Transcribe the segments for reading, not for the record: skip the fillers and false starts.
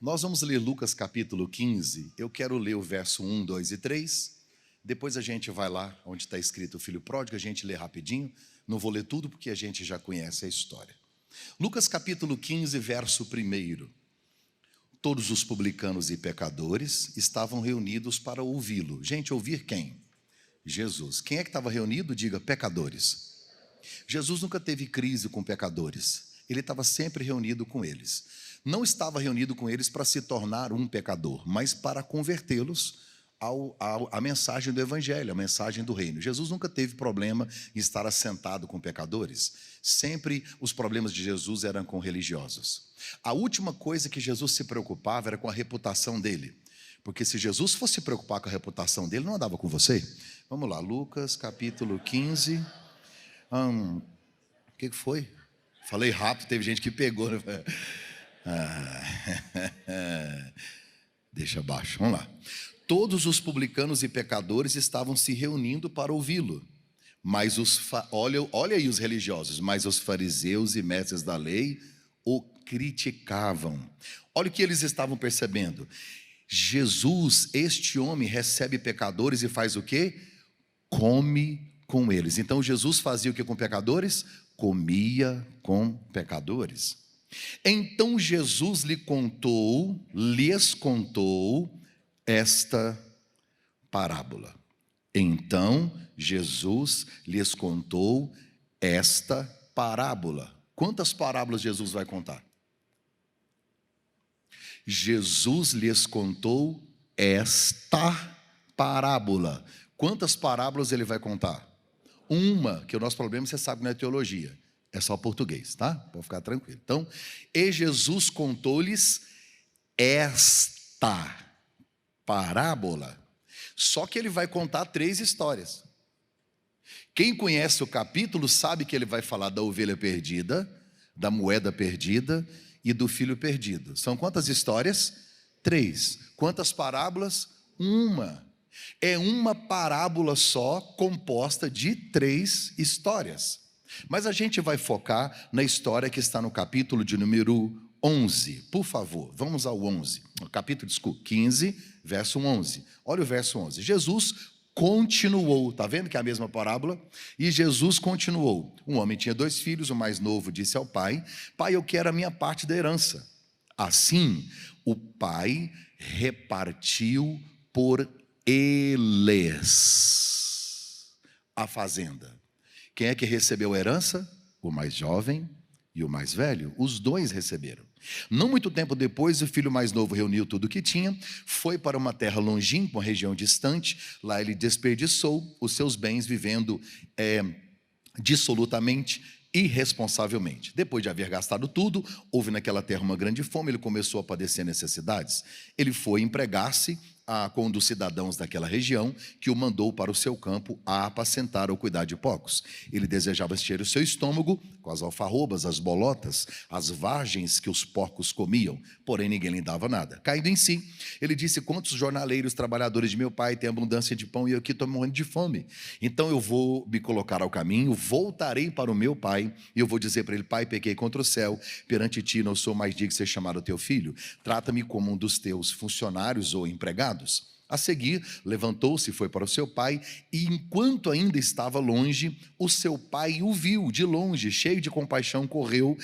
Nós vamos ler Lucas capítulo 15. Eu quero ler o verso 1, 2 e 3. Depois a gente vai lá onde está escrito o filho pródigo, a gente lê rapidinho. Não vou ler tudo porque a gente já conhece a história. Lucas capítulo 15, verso 1. Todos os publicanos e pecadores estavam reunidos para ouvi-lo. Gente, ouvir quem? Jesus. Quem é que estava reunido? Diga, pecadores. Jesus nunca teve crise com pecadores. Ele estava sempre reunido com eles. Não estava reunido com eles para se tornar um pecador, mas para convertê-los à mensagem do Evangelho, à mensagem do reino. Jesus nunca teve problema em estar assentado com pecadores. Sempre os problemas de Jesus eram com religiosos. A última coisa que Jesus se preocupava era com a reputação dele. Porque se Jesus fosse se preocupar com a reputação dele, não andava com você. Vamos lá, Lucas capítulo 15. O que foi? Falei rápido, teve gente que pegou, né? Deixa abaixo, vamos lá. Todos os publicanos e pecadores estavam se reunindo para ouvi-lo. Mas olha aí os religiosos, mas os fariseus e mestres da lei o criticavam. Olha o que eles estavam percebendo. Jesus, este homem, recebe pecadores e faz o quê? Come com eles. Então Jesus fazia o que com pecadores? Comia com pecadores. Então Jesus lhes contou esta parábola. Então Jesus lhes contou esta parábola. Quantas parábolas Jesus vai contar? Jesus lhes contou esta parábola. Quantas parábolas ele vai contar? Uma, que o nosso problema, você sabe, não é teologia. É só português, tá? Pode ficar tranquilo. Então, e Jesus contou-lhes esta parábola. Só que ele vai contar 3 histórias. Quem conhece o capítulo sabe que ele vai falar da ovelha perdida, da moeda perdida e do filho perdido. São quantas histórias? 3. Quantas parábolas? Uma. É uma parábola só, composta de 3 histórias. Mas a gente vai focar na história que está no capítulo de número 11. Por favor, vamos ao 11. Capítulo, 15, verso 11. Olha o verso 11. Jesus continuou, está vendo que é a mesma parábola? E Jesus continuou. Um homem tinha 2 filhos, o mais novo disse ao pai: pai, eu quero a minha parte da herança. Assim, o pai repartiu por eles a fazenda. Quem é que recebeu a herança? O mais jovem e o mais velho. Os 2 receberam. Não muito tempo depois, o filho mais novo reuniu tudo o que tinha, foi para uma terra longínqua, uma região distante. Lá ele desperdiçou os seus bens vivendo dissolutamente, irresponsavelmente. Depois de haver gastado tudo, houve naquela terra uma grande fome, ele começou a padecer necessidades. Ele foi empregar-se com um dos cidadãos daquela região, que o mandou para o seu campo a apacentar ou cuidar de porcos. Ele desejava encher o seu estômago com as alfarrobas, as bolotas, as vagens que os porcos comiam, porém ninguém lhe dava nada. Caindo em si, ele disse: quantos jornaleiros, trabalhadores de meu pai têm abundância de pão e eu aqui estou morrendo de fome? Então eu vou me colocar ao caminho, voltarei para o meu pai e eu vou dizer para ele: pai, pequei contra o céu, perante ti não sou mais digno de ser chamado teu filho, trata-me como um dos teus funcionários ou empregados. A seguir, levantou-se e foi para o seu pai, e enquanto ainda estava longe, o seu pai o viu de longe, cheio de compaixão, correu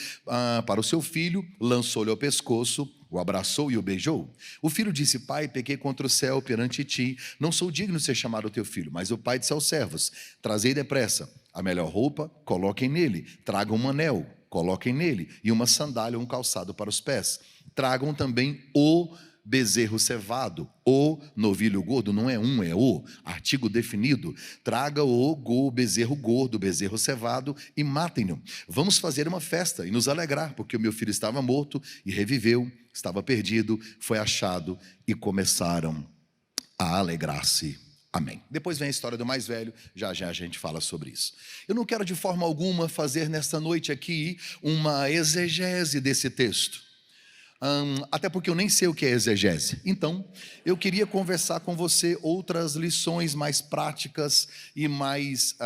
para o seu filho, lançou-lhe ao pescoço, o abraçou e o beijou. O filho disse: pai, pequei contra o céu perante ti, não sou digno de ser chamado teu filho. Mas o pai disse aos servos: trazei depressa a melhor roupa, coloquem nele, tragam um anel, coloquem nele, e uma sandália, um calçado para os pés. Tragam também o bezerro cevado, o novilho gordo, não é um, é o artigo definido. Traga o bezerro gordo, o bezerro cevado, e matem-no. Vamos fazer uma festa e nos alegrar, porque o meu filho estava morto e reviveu, estava perdido, foi achado, e começaram a alegrar-se. Amém. Depois vem a história do mais velho, já já a gente fala sobre isso. Eu não quero de forma alguma fazer nesta noite aqui uma exegese desse texto. Até porque eu nem sei o que é exegese. Então, eu queria conversar com você outras lições mais práticas e mais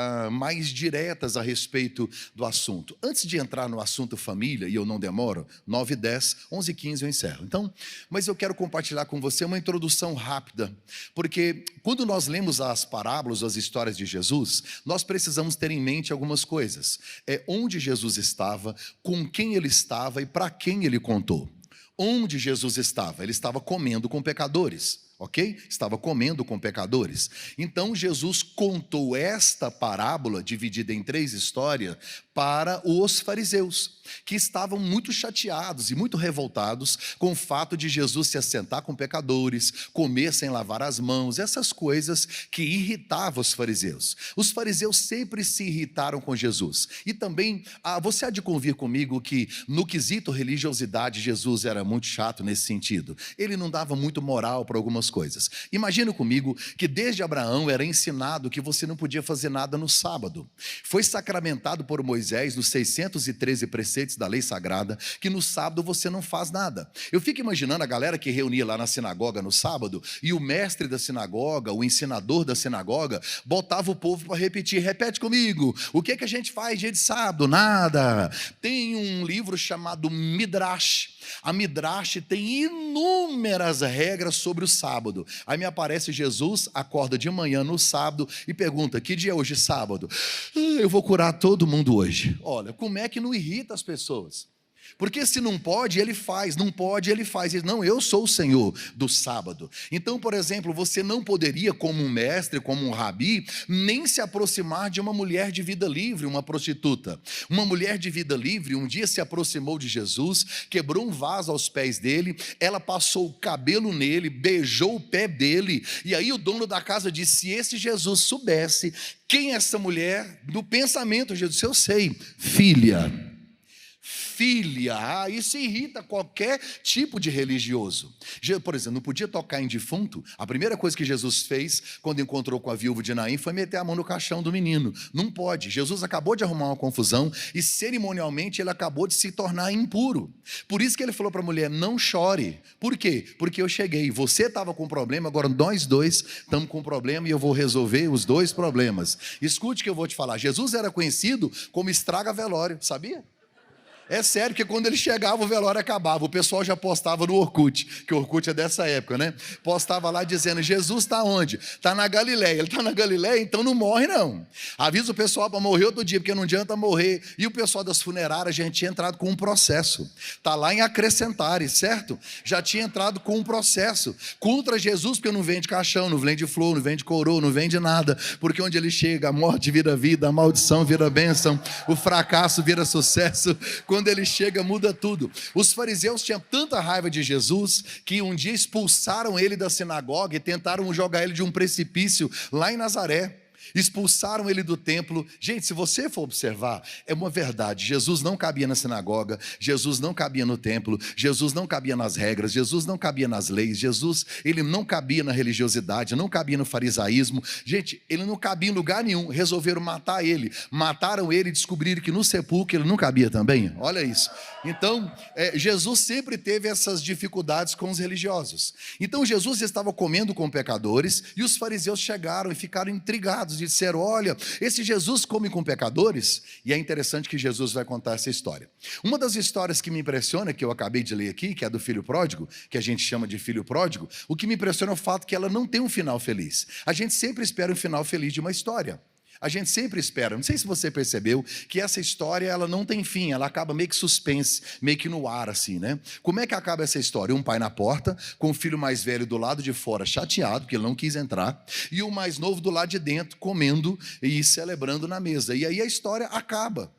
diretas a respeito do assunto. Antes de entrar no assunto família, e eu não demoro, 9h10, 11h15 eu encerro. Então, mas eu quero compartilhar com você uma introdução rápida, porque quando nós lemos as parábolas, as histórias de Jesus, nós precisamos ter em mente algumas coisas. Onde Jesus estava, com quem ele estava e para quem ele contou. Onde Jesus estava? Ele estava comendo com pecadores, ok? Estava comendo com pecadores. Então Jesus contou esta parábola, dividida em 3 histórias, para os fariseus, que estavam muito chateados e muito revoltados com o fato de Jesus se assentar com pecadores, comer sem lavar as mãos, essas coisas que irritavam os fariseus. Os fariseus sempre se irritaram com Jesus. E também, você há de convir comigo que no quesito religiosidade, Jesus era muito chato nesse sentido. Ele não dava muito moral para algumas coisas. Imagina comigo que desde Abraão era ensinado que você não podia fazer nada no sábado. Foi sacramentado por Moisés nos 613 preceitos da lei sagrada, que no sábado você não faz nada. Eu fico imaginando a galera que reunia lá na sinagoga no sábado, e o mestre da sinagoga, o ensinador da sinagoga, botava o povo para repetir: repete comigo, o que a gente faz dia de sábado? Nada. Tem um livro chamado Midrash. A Midrash tem inúmeras regras sobre o sábado. Aí me aparece Jesus, acorda de manhã no sábado e pergunta: que dia é hoje, sábado? Eu vou curar todo mundo hoje. Olha, como é que não irrita as pessoas? Porque se não pode, ele faz, não pode, ele faz. Ele, não, eu sou o Senhor do sábado. Então, por exemplo, você não poderia, como um mestre, como um rabi, nem se aproximar de uma mulher de vida livre, uma prostituta. Uma mulher de vida livre um dia se aproximou de Jesus, quebrou um vaso aos pés dele, ela passou o cabelo nele, beijou o pé dele, e aí o dono da casa disse: se esse Jesus soubesse quem é essa mulher, do pensamento, Jesus disse: eu sei, filha. Isso irrita qualquer tipo de religioso. Por exemplo, não podia tocar em defunto. A primeira coisa que Jesus fez quando encontrou com a viúva de Naim foi meter a mão no caixão do menino. Não pode. Jesus acabou de arrumar uma confusão e cerimonialmente ele acabou de se tornar impuro. Por isso que ele falou para a mulher: não chore. Por quê? Porque eu cheguei, você estava com problema, agora nós dois estamos com problema e eu vou resolver os 2 problemas. Escute o que eu vou te falar. Jesus era conhecido como estraga-velório, sabia? É sério que quando ele chegava o velório acabava. O pessoal já postava no Orkut, que o Orkut é dessa época, né? Postava lá dizendo: Jesus está onde? Está na Galileia. Ele está na Galileia, então não morre não. Avisa o pessoal para morrer outro dia, porque não adianta morrer. E o pessoal das funerárias já tinha entrado com um processo. Está lá em Acrescentares, certo? Já tinha entrado com um processo contra Jesus, porque não vende caixão, não vende flor, não vende coroa, não vende nada. Porque onde ele chega, a morte vira vida, a maldição vira bênção, o fracasso vira sucesso. Quando ele chega, muda tudo. Os fariseus tinham tanta raiva de Jesus que um dia expulsaram ele da sinagoga e tentaram jogar ele de um precipício lá em Nazaré. Expulsaram ele do templo. Gente, se você for observar, é uma verdade. Jesus não cabia na sinagoga, Jesus não cabia no templo, Jesus não cabia nas regras, Jesus não cabia nas leis, Jesus, ele não cabia na religiosidade, não cabia no farisaísmo. Gente, ele não cabia em lugar nenhum. Resolveram matar ele. Mataram ele e descobriram que no sepulcro ele não cabia também. Olha isso. Então, Jesus sempre teve essas dificuldades com os religiosos. Então, Jesus estava comendo com pecadores e os fariseus chegaram e ficaram intrigados. Disseram: olha, esse Jesus come com pecadores. E é interessante que Jesus vai contar essa história. Uma das histórias que me impressiona, que eu acabei de ler aqui, que é do filho pródigo, que a gente chama de filho pródigo, o que me impressiona é o fato que ela não tem um final feliz. A gente sempre espera um final feliz de uma história. A gente sempre espera. Não sei se você percebeu que essa história ela não tem fim, ela acaba meio que suspense, meio que no ar assim, né? Como é que acaba essa história? Um pai na porta, com o filho mais velho do lado de fora chateado, porque ele não quis entrar, e o mais novo do lado de dentro comendo e celebrando na mesa. E aí a história acaba.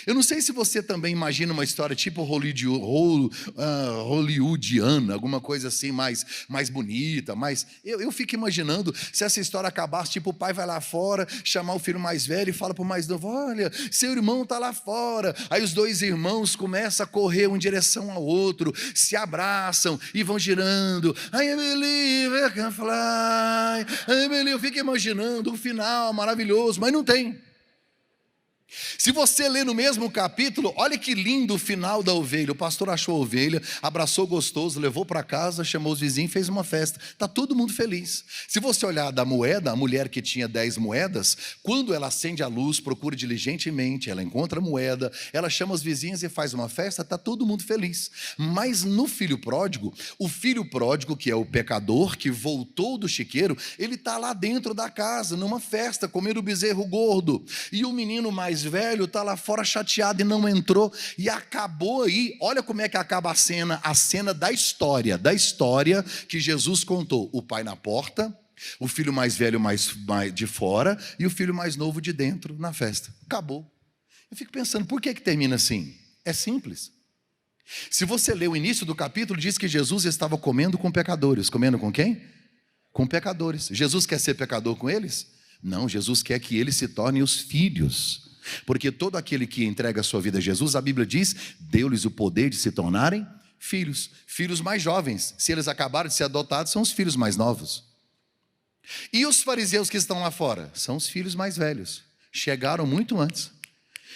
Eu não sei se você também imagina uma história tipo hollywoodiana, alguma coisa assim mais bonita, mas eu fico imaginando se essa história acabasse, tipo, o pai vai lá fora, chamar o filho mais velho e fala para o mais novo: olha, seu irmão está lá fora. Aí os 2 irmãos começam a correr um em direção ao outro, se abraçam e vão girando. I believe I can fly. I believe. Eu fico imaginando um final maravilhoso, mas não tem. Se você ler no mesmo capítulo, olha que lindo o final da ovelha. O pastor achou a ovelha, abraçou gostoso, levou para casa, chamou os vizinhos, fez uma festa. Está todo mundo feliz. Se você olhar da moeda, a mulher que tinha 10 moedas, quando ela acende a luz, procura diligentemente, ela encontra a moeda, ela chama os vizinhos e faz uma festa, está todo mundo feliz. Mas no filho pródigo, o filho pródigo, que é o pecador, que voltou do chiqueiro, ele está lá dentro da casa, numa festa, comendo bezerro gordo. E o menino mais velho está lá fora chateado e não entrou, e acabou aí. Olha como é que acaba a cena da história que Jesus contou: o pai na porta, o filho mais velho mais de fora e o filho mais novo de dentro na festa. Acabou. Eu fico pensando, por que termina assim? É simples. Se você ler o início do capítulo, diz que Jesus estava comendo com pecadores. Comendo com quem? Com pecadores. Jesus quer ser pecador com eles? Não, Jesus quer que eles se tornem os filhos. Porque todo aquele que entrega a sua vida a Jesus, a Bíblia diz, deu-lhes o poder de se tornarem filhos. Filhos mais jovens. Se eles acabaram de ser adotados, são os filhos mais novos. E os fariseus que estão lá fora? São os filhos mais velhos. Chegaram muito antes.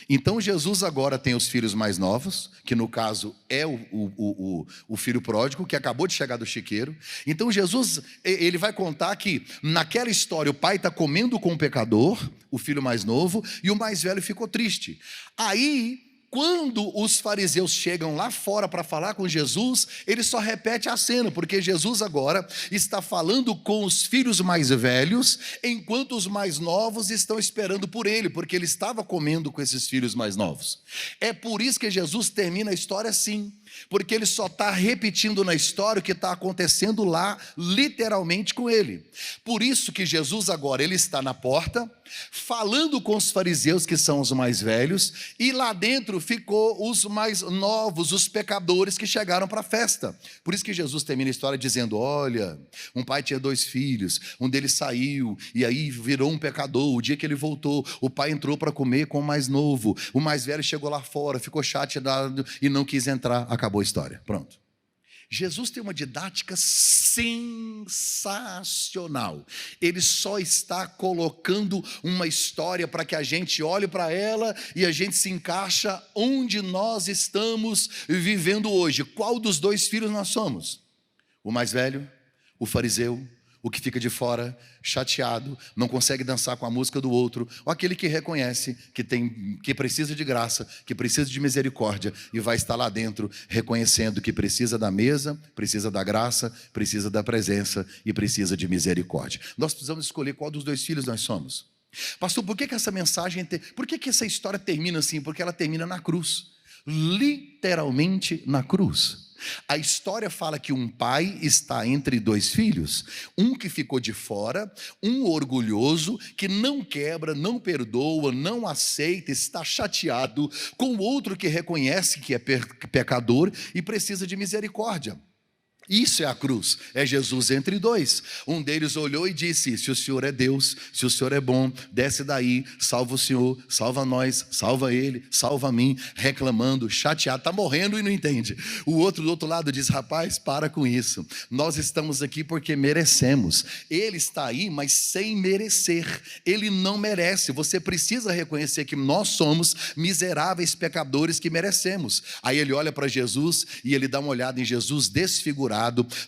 Então Jesus agora tem os filhos mais novos, que no caso é o filho pródigo, que acabou de chegar do chiqueiro. Então Jesus, ele vai contar que naquela história o pai está comendo com o pecador, o filho mais novo, e o mais velho ficou triste. Aí, quando os fariseus chegam lá fora para falar com Jesus, ele só repete a cena, porque Jesus agora está falando com os filhos mais velhos, enquanto os mais novos estão esperando por ele, porque ele estava comendo com esses filhos mais novos. É por isso que Jesus termina a história assim, porque ele só está repetindo na história o que está acontecendo lá, literalmente com ele. Por isso que Jesus agora, ele está na porta, falando com os fariseus, que são os mais velhos, e lá dentro ficou os mais novos, os pecadores que chegaram para a festa. Por isso que Jesus termina a história dizendo: olha, um pai tinha 2 filhos, um deles saiu, e aí virou um pecador. O dia que ele voltou, o pai entrou para comer com o mais novo, o mais velho chegou lá fora, ficou chateado e não quis entrar. Acabou a história, pronto. Jesus tem uma didática sensacional. Ele só está colocando uma história para que a gente olhe para ela e a gente se encaixa onde nós estamos vivendo hoje. Qual dos 2 filhos nós somos? O mais velho, o fariseu, o que fica de fora, chateado, não consegue dançar com a música do outro, ou aquele que reconhece que precisa de graça, que precisa de misericórdia, e vai estar lá dentro reconhecendo que precisa da mesa, precisa da graça, precisa da presença e precisa de misericórdia. Nós precisamos escolher qual dos 2 filhos nós somos. Pastor, por que essa mensagem, por que essa história termina assim? Porque ela termina na cruz, literalmente na cruz. A história fala que um pai está entre 2 filhos, um que ficou de fora, um orgulhoso, que não quebra, não perdoa, não aceita, está chateado, com o outro que reconhece que é pecador e precisa de misericórdia. Isso é a cruz, é Jesus entre 2. Um deles olhou e disse: se o Senhor é Deus, se o Senhor é bom, desce daí, salva o Senhor, salva nós, salva ele, salva a mim, reclamando, chateado, está morrendo e não entende. O outro do outro lado diz: rapaz, para com isso, nós estamos aqui porque merecemos. Ele está aí, mas sem merecer, ele não merece. Você precisa reconhecer que nós somos miseráveis pecadores que merecemos. Aí ele olha para Jesus e ele dá uma olhada em Jesus desfigurado,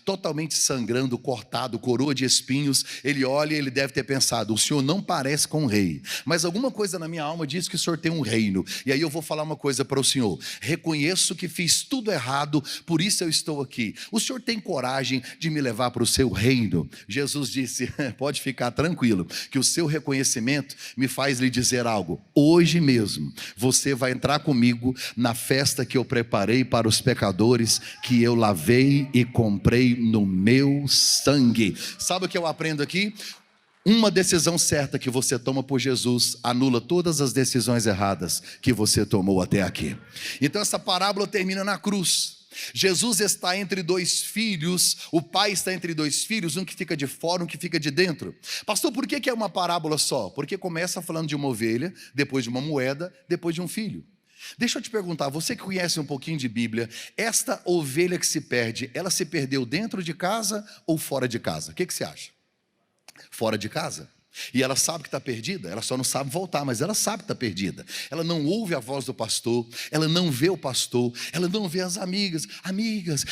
totalmente sangrando, cortado, coroa de espinhos. Ele olha e ele deve ter pensado: o Senhor não parece com um rei, mas alguma coisa na minha alma diz que o Senhor tem um reino. E aí eu vou falar uma coisa para o Senhor: reconheço que fiz tudo errado, por isso eu estou aqui. O Senhor tem coragem de me levar para o seu reino? Jesus disse: pode ficar tranquilo, que o seu reconhecimento me faz lhe dizer algo. Hoje mesmo você vai entrar comigo na festa que eu preparei para os pecadores, que eu lavei e comprei no meu sangue. Sabe o que eu aprendo aqui? Uma decisão certa que você toma por Jesus anula todas as decisões erradas que você tomou até aqui. Então essa parábola termina na cruz. Jesus está entre 2 filhos, o pai está entre 2 filhos, um que fica de fora, um que fica de dentro. Pastor, por que é uma parábola só? Porque começa falando de uma ovelha, depois de uma moeda, depois de um filho. Deixa eu te perguntar, você que conhece um pouquinho de Bíblia, esta ovelha que se perde, ela se perdeu dentro de casa ou fora de casa? O que você acha? Fora de casa? E ela sabe que está perdida, ela só não sabe voltar, mas ela sabe que está perdida. Ela não ouve a voz do pastor, ela não vê o pastor, ela não vê as amigas. Amigas,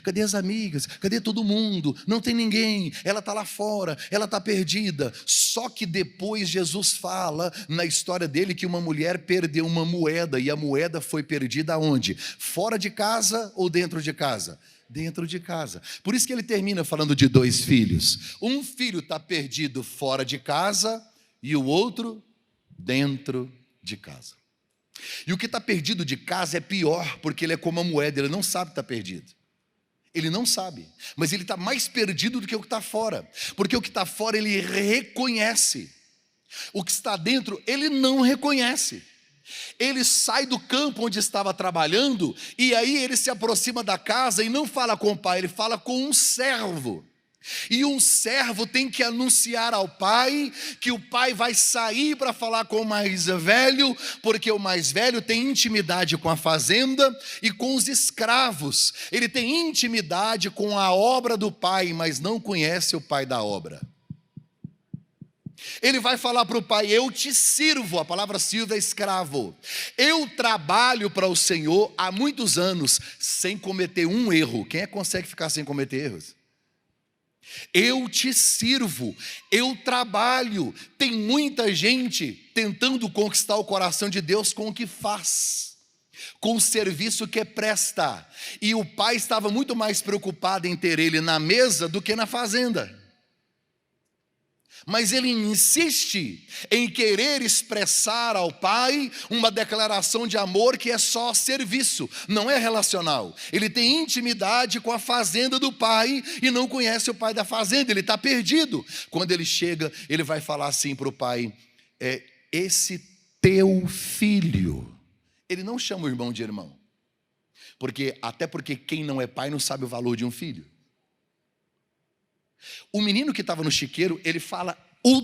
cadê as amigas? Cadê todo mundo? Não tem ninguém, ela está lá fora, ela está perdida. Só que depois Jesus fala na história dele que uma mulher perdeu uma moeda, e a moeda foi perdida aonde? Fora de casa ou dentro de casa? Dentro de casa. Por isso que ele termina falando de 2 filhos. Um filho está perdido fora de casa e o outro dentro de casa. E o que está perdido de casa é pior, porque ele é como a moeda, ele não sabe que está perdido. Ele não sabe, mas ele está mais perdido do que o que está fora, porque o que está fora ele reconhece, o que está dentro ele não reconhece. Ele sai do campo onde estava trabalhando, e aí ele se aproxima da casa e não fala com o pai, ele fala com um servo. E um servo tem que anunciar ao pai que o pai vai sair para falar com o mais velho, porque o mais velho tem intimidade com a fazenda e com os escravos. Ele tem intimidade com a obra do pai, mas não conhece o pai da obra. Ele vai falar para o pai: eu te sirvo, a palavra sirvo é escravo. Eu trabalho para o Senhor há muitos anos, sem cometer um erro. Quem é que consegue ficar sem cometer erros? Eu te sirvo, eu trabalho. Tem muita gente tentando conquistar o coração de Deus com o que faz, com o serviço que presta. E o pai estava muito mais preocupado em ter ele na mesa do que na fazenda. Mas ele insiste em querer expressar ao pai uma declaração de amor que é só serviço, não é relacional. Ele tem intimidade com a fazenda do pai e não conhece o pai da fazenda, ele está perdido. Quando ele chega, ele vai falar assim para o pai: esse teu filho. Ele não chama o irmão de irmão, até porque quem não é pai não sabe o valor de um filho. O menino que estava no chiqueiro, ele fala o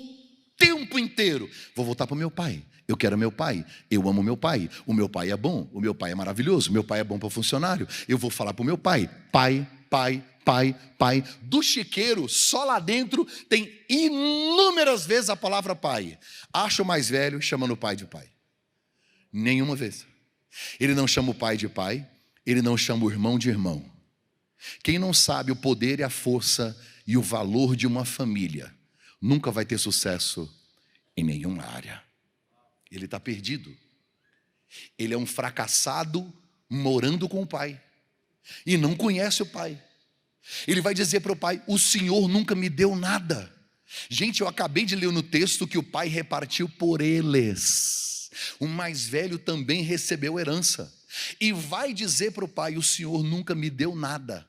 tempo inteiro: vou voltar para o meu pai, eu quero meu pai, eu amo meu pai, o meu pai é bom, o meu pai é maravilhoso, o meu pai é bom para o funcionário, eu vou falar para o meu pai, pai, pai, pai, pai. Do chiqueiro, só lá dentro tem inúmeras vezes a palavra pai. Acha o mais velho chamando o pai de pai. Nenhuma vez. Ele não chama o pai de pai, ele não chama o irmão de irmão. Quem não sabe o poder e a força e o valor de uma família nunca vai ter sucesso em nenhuma área. Ele está perdido. Ele é um fracassado morando com o pai e não conhece o pai. Ele vai dizer para o pai: o Senhor nunca me deu nada. Gente, eu acabei de ler no texto que o pai repartiu por eles. O mais velho também recebeu herança e vai dizer para o pai: o Senhor nunca me deu nada.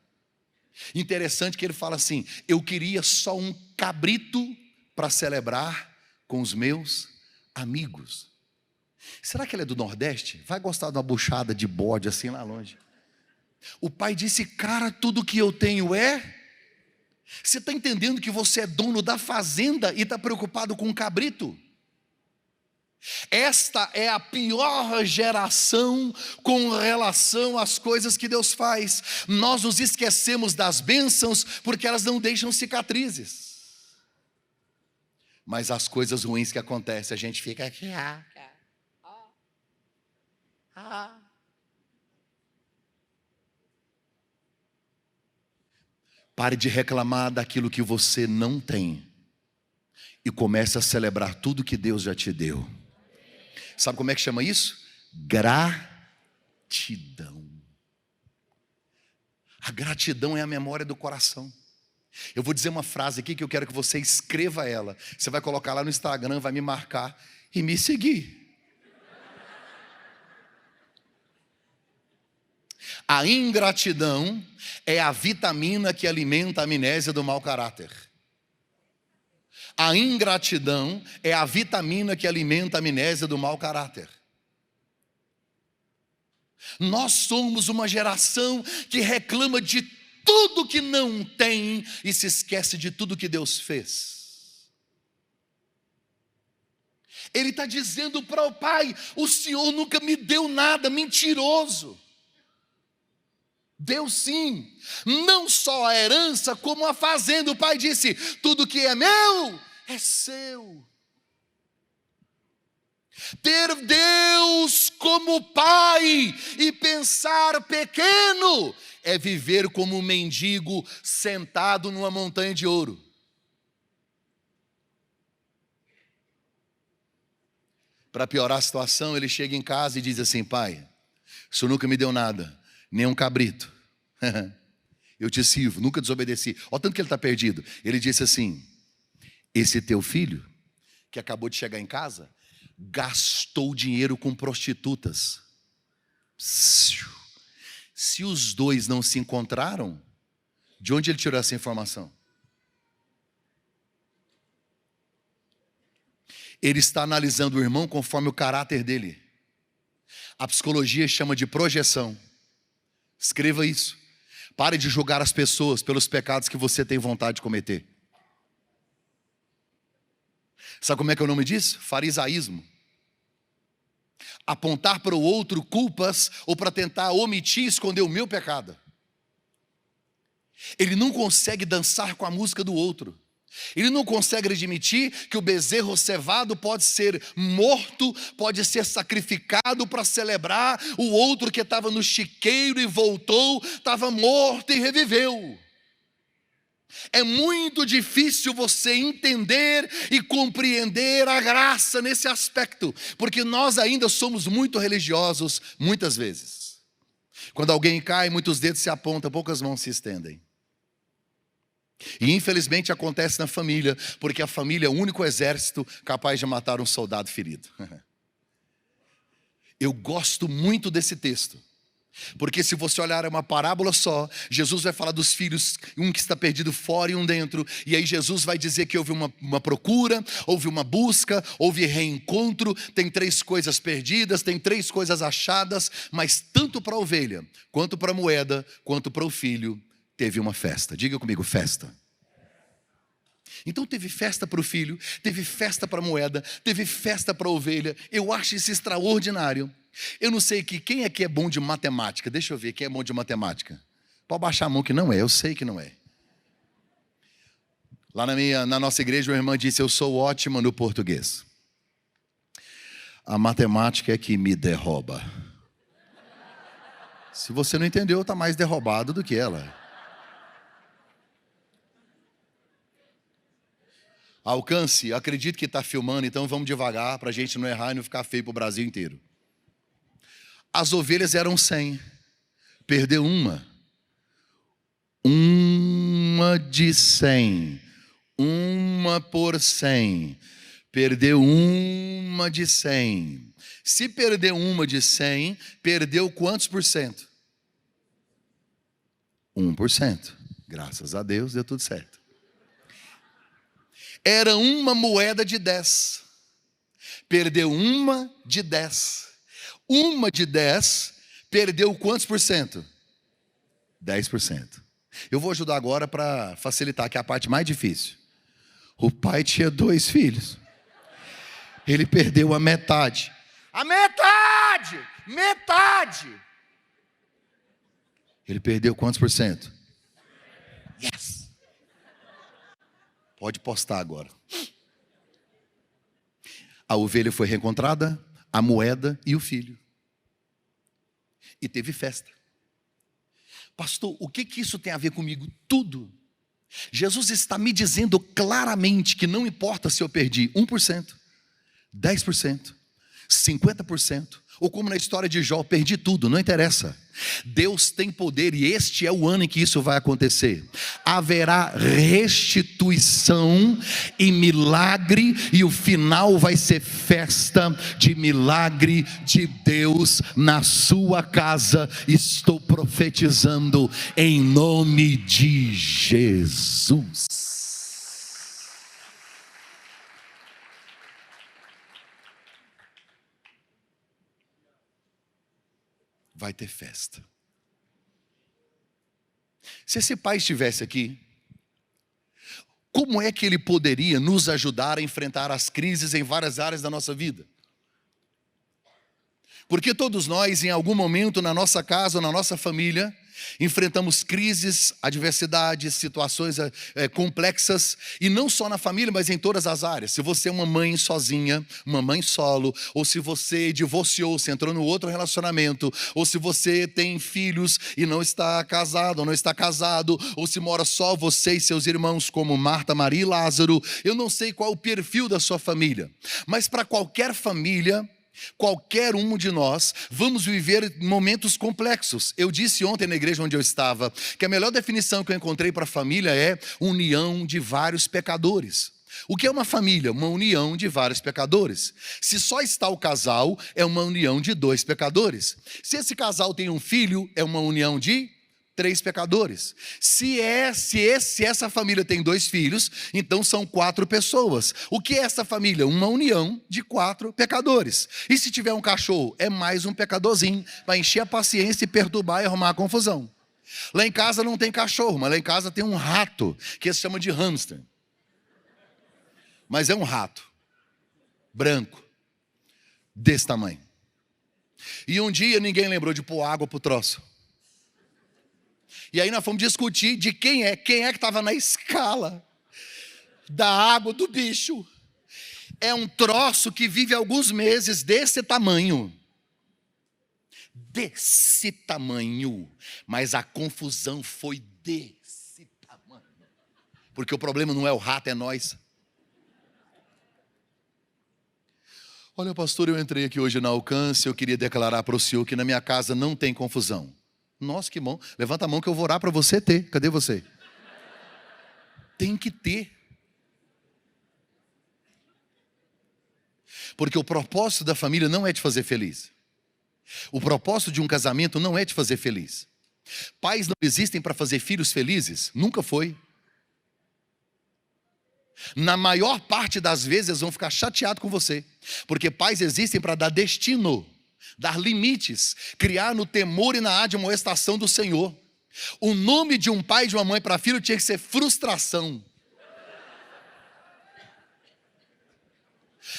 Interessante que ele fala assim: eu queria só um cabrito para celebrar com os meus amigos. Será que ele é do Nordeste? Vai gostar de uma buchada de bode assim lá longe. O pai disse: cara, tudo que eu tenho é... Você está entendendo que você é dono da fazenda e está preocupado com um cabrito? Esta é a pior geração com relação às coisas que Deus faz. Nós nos esquecemos das bênçãos porque elas não deixam cicatrizes. Mas as coisas ruins que acontecem, a gente fica aqui. Pare de reclamar daquilo que você não tem e comece a celebrar tudo que Deus já te deu. Sabe como é que chama isso? Gratidão. A gratidão é a memória do coração. Eu vou dizer uma frase aqui que eu quero que você escreva ela. Você vai colocar lá no Instagram, vai me marcar e me seguir. A ingratidão é a vitamina que alimenta a amnésia do mau caráter. A ingratidão é a vitamina que alimenta a amnésia do mau caráter. Nós somos uma geração que reclama de tudo que não tem e se esquece de tudo que Deus fez. Ele está dizendo para o pai: o Senhor nunca me deu nada. Mentiroso. Deu sim, não só a herança como a fazenda. O pai disse: tudo que é meu é seu. Ter Deus como pai e pensar pequeno é viver como um mendigo sentado numa montanha de ouro. Para piorar a situação, ele chega em casa e diz assim: pai, o senhor nunca me deu nada, nem um cabrito. Eu te sirvo, nunca desobedeci. Olha o tanto que ele está perdido. Ele disse assim: esse teu filho, que acabou de chegar em casa, gastou dinheiro com prostitutas. Se os dois não se encontraram, de onde ele tirou essa informação? Ele está analisando o irmão conforme o caráter dele. A psicologia chama de projeção. Escreva isso. Pare de julgar as pessoas pelos pecados que você tem vontade de cometer. Sabe como é que é o nome disso? Farisaísmo. Apontar para o outro culpas ou para tentar omitir e esconder o meu pecado. Ele não consegue dançar com a música do outro. Ele não consegue admitir que o bezerro cevado pode ser morto, pode ser sacrificado para celebrar o outro que estava no chiqueiro e voltou, estava morto e reviveu. É muito difícil você entender e compreender a graça nesse aspecto, porque nós ainda somos muito religiosos muitas vezes. Quando alguém cai, muitos dedos se apontam, poucas mãos se estendem. E infelizmente acontece na família, porque a família é o único exército capaz de matar um soldado ferido. Eu gosto muito desse texto, porque se você olhar é uma parábola só. Jesus vai falar dos filhos, um que está perdido fora e um dentro. E aí Jesus vai dizer que houve uma procura, houve uma busca, houve reencontro. Tem 3 coisas perdidas, tem 3 coisas achadas. Mas tanto para a ovelha, quanto para a moeda, quanto para o filho, teve uma festa. Diga comigo, festa. Então teve festa para o filho, teve festa para a moeda, teve festa para a ovelha. Eu acho isso extraordinário. Eu não sei quem aqui é bom de matemática. Deixa eu ver quem é bom de matemática. Pode baixar a mão que não é, eu sei que não é. Lá na nossa igreja, uma irmã disse: eu sou ótima no português. A matemática é que me derruba. Se você não entendeu, está mais derrubado do que ela. Alcance, acredito que está filmando, então vamos devagar para a gente não errar e não ficar feio para o Brasil inteiro. As ovelhas eram 100, perdeu uma de 100, uma por 100, perdeu uma de 100. Se perdeu uma de 100, perdeu quantos por cento? 1%. Graças a Deus deu tudo certo. Era uma moeda de 10. Perdeu uma de 10. Uma de 10 perdeu quantos por cento? 10%. Eu vou ajudar agora para facilitar, que é a parte mais difícil. O pai tinha 2 filhos. Ele perdeu a metade. A metade! Metade! Ele perdeu quantos por cento? Yes! Pode postar agora. A ovelha foi reencontrada, a moeda e o filho. E teve festa. Pastor, o que isso tem a ver comigo? Tudo. Jesus está me dizendo claramente que não importa se eu perdi 1%, 10%, 50%, ou como na história de Jó, perdi tudo, não interessa. Deus tem poder e este é o ano em que isso vai acontecer. Haverá restituição e milagre, e o final vai ser festa de milagre de Deus na sua casa. Estou profetizando em nome de Jesus. Vai ter festa. Se esse pai estivesse aqui, como é que ele poderia nos ajudar a enfrentar as crises em várias áreas da nossa vida? Porque todos nós, em algum momento na nossa casa ou na nossa família, Enfrentamos crises, adversidades, situações complexas, e não só na família, mas em todas as áreas. Se você é uma mãe sozinha, uma mãe solo, ou se você divorciou, se entrou no outro relacionamento, ou se você tem filhos e não está casado ou não está casado, ou se mora só você e seus irmãos, como Marta, Maria e Lázaro, eu não sei qual o perfil da sua família, mas para qualquer família, qualquer um de nós, vamos viver momentos complexos. Eu disse ontem na igreja onde eu estava, que a melhor definição que eu encontrei para família é união de vários pecadores. O que é uma família? Uma união de vários pecadores. Se só está o casal, é uma união de 2 pecadores. Se esse casal tem um filho, é uma união de 3 pecadores. Se essa família tem 2 filhos, então são 4 pessoas. O que é essa família? Uma união de 4 pecadores. E se tiver um cachorro, é mais um pecadorzinho, vai encher a paciência e perturbar e arrumar a confusão. Lá em casa não tem cachorro, mas lá em casa tem um rato, que se chama de hamster. Mas é um rato, branco, desse tamanho. E um dia ninguém lembrou de pôr água pro troço. E aí nós fomos discutir de quem é que estava na escala da água do bicho. É um troço que vive alguns meses desse tamanho. Desse tamanho. Mas a confusão foi desse tamanho. Porque o problema não é o rato, é nós. Olha, pastor, eu entrei aqui hoje na Alcance, eu queria declarar para o senhor que na minha casa não tem confusão. Nossa, que bom. Levanta a mão que eu vou orar para você ter. Cadê você? Tem que ter. Porque o propósito da família não é te fazer feliz. O propósito de um casamento não é te fazer feliz. Pais não existem para fazer filhos felizes. Nunca foi. Na maior parte das vezes eles vão ficar chateados com você. Porque pais existem para dar destino, dar limites, criar no temor e na admoestação do Senhor. O nome de um pai e de uma mãe para filho tinha que ser frustração.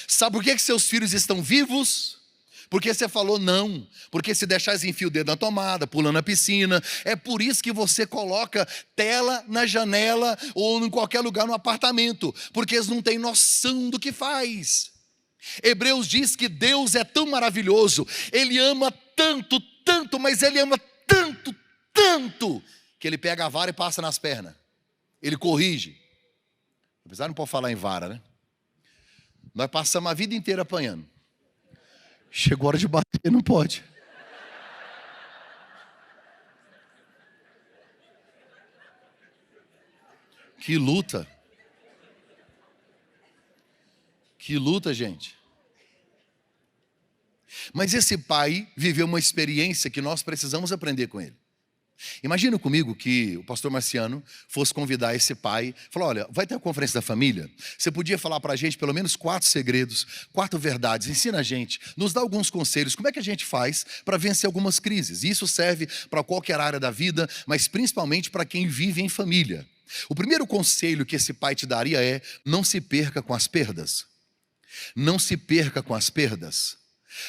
Sabe por que seus filhos estão vivos? Porque você falou não, porque se deixar eles enfiam o dedo na tomada, pulando na piscina. É por isso que você coloca tela na janela ou em qualquer lugar no apartamento, porque eles não têm noção do que faz. Hebreus diz que Deus é tão maravilhoso, Ele ama tanto, tanto, mas Ele ama tanto, tanto, que Ele pega a vara e passa nas pernas. Ele corrige. Apesar de não pode falar em vara, né? Nós passamos a vida inteira apanhando. Chegou a hora de bater, não pode. Que luta. Que luta, gente. Mas esse pai viveu uma experiência que nós precisamos aprender com ele. Imagina comigo que o pastor Marciano fosse convidar esse pai, falou: olha, vai ter a conferência da família, você podia falar para a gente pelo menos 4 segredos, 4 verdades, ensina a gente, nos dá alguns conselhos, como é que a gente faz para vencer algumas crises? E isso serve para qualquer área da vida, mas principalmente para quem vive em família. O primeiro conselho que esse pai te daria é: não se perca com as perdas. Não se perca com as perdas.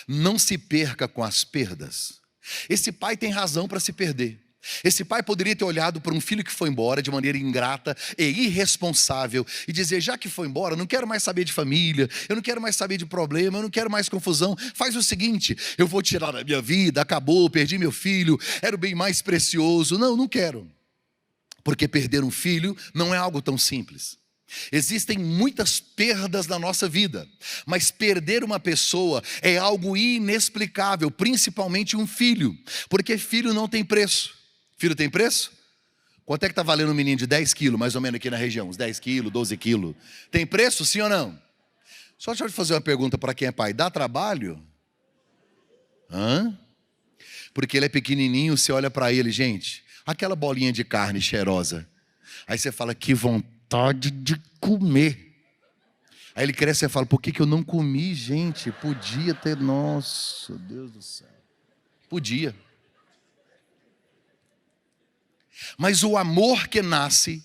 Não se perca com as perdas. Esse pai tem razão para se perder. Esse pai poderia ter olhado para um filho que foi embora de maneira ingrata e irresponsável e dizer: já que foi embora, eu não quero mais saber de família, eu não quero mais saber de problema, eu não quero mais confusão. Faz o seguinte, eu vou tirar da minha vida, acabou, perdi meu filho, era o bem mais precioso. Não, não quero. Porque perder um filho não é algo tão simples. Existem muitas perdas na nossa vida, mas perder uma pessoa é algo inexplicável, principalmente um filho, porque filho não tem preço. Filho tem preço? Quanto é que está valendo um menino de 10 quilos, mais ou menos aqui na região? Uns 10 quilos, 12 quilos. Tem preço, sim ou não? Só deixa eu fazer uma pergunta para quem é pai. Dá trabalho? Hã? Porque ele é pequenininho, você olha para ele, gente, aquela bolinha de carne cheirosa. Aí você fala: que vontade de comer. Aí ele cresce e fala: por que eu não comi, gente? Podia ter, nossa, Deus do céu. Podia. Mas o amor que nasce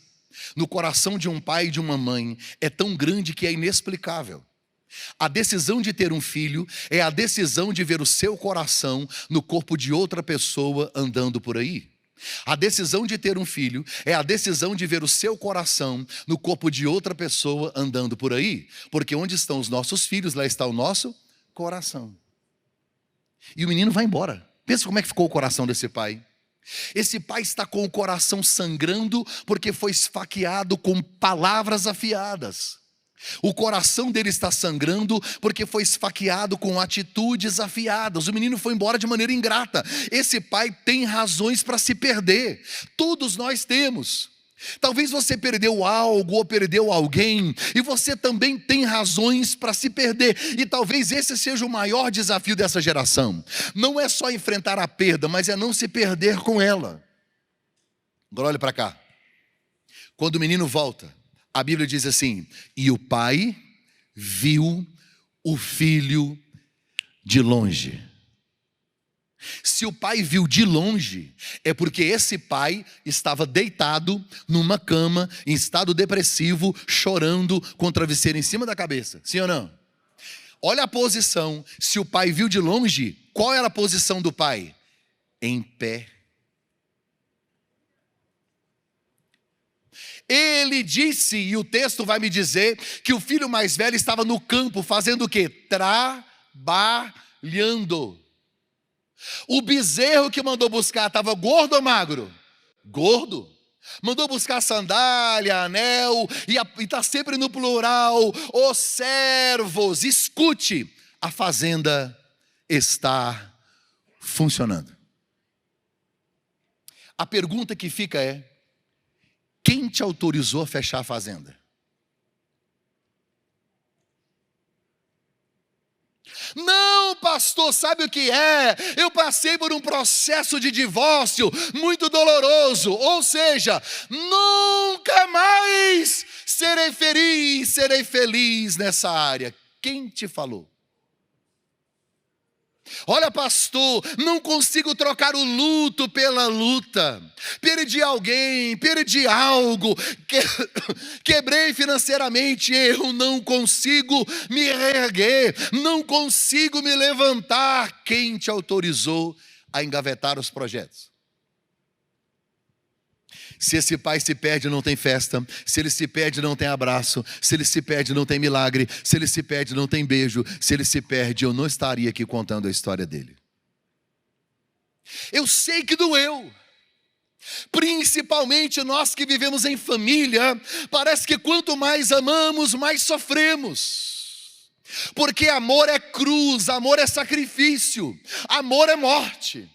no coração de um pai e de uma mãe é tão grande que é inexplicável. A decisão de ter um filho é a decisão de ver o seu coração no corpo de outra pessoa andando por aí. A decisão de ter um filho é a decisão de ver o seu coração no corpo de outra pessoa andando por aí. Porque onde estão os nossos filhos, lá está o nosso coração. E o menino vai embora. Pensa como é que ficou o coração desse pai. Esse pai está com o coração sangrando porque foi esfaqueado com palavras afiadas. O coração dele está sangrando porque foi esfaqueado com atitudes afiadas. O menino foi embora de maneira ingrata. Esse pai tem razões para se perder. Todos nós temos. Talvez você perdeu algo ou perdeu alguém, e você também tem razões para se perder. E talvez esse seja o maior desafio dessa geração. Não é só enfrentar a perda, mas é não se perder com ela. Agora olha para cá. Quando o menino volta, a Bíblia diz assim: e o pai viu o filho de longe. Se o pai viu de longe, é porque esse pai estava deitado numa cama, em estado depressivo, chorando, com o travesseiro em cima da cabeça. Sim ou não? Olha a posição. Se o pai viu de longe, qual era a posição do pai? Em pé. Ele disse, e o texto vai me dizer, que o filho mais velho estava no campo fazendo o quê? Trabalhando. O bezerro que mandou buscar estava gordo ou magro? Gordo. Mandou buscar sandália, anel, e está sempre no plural. Os servos, escute, a fazenda está funcionando. A pergunta que fica é: quem te autorizou a fechar a fazenda? Não, pastor, sabe o que é? Eu passei por um processo de divórcio muito doloroso. Ou seja, nunca mais serei feliz nessa área. Quem te falou? Olha, pastor, não consigo trocar o luto pela luta. Perdi alguém, perdi algo, quebrei financeiramente, eu não consigo me reerguer, não consigo me levantar. Quem te autorizou a engavetar os projetos? Se esse pai se perde, não tem festa. Se ele se perde, não tem abraço. Se ele se perde, não tem milagre. Se ele se perde, não tem beijo. Se ele se perde, eu não estaria aqui contando a história dele. Eu sei que doeu. Principalmente nós que vivemos em família. Parece que quanto mais amamos, mais sofremos. Porque amor é cruz, amor é sacrifício, amor é morte.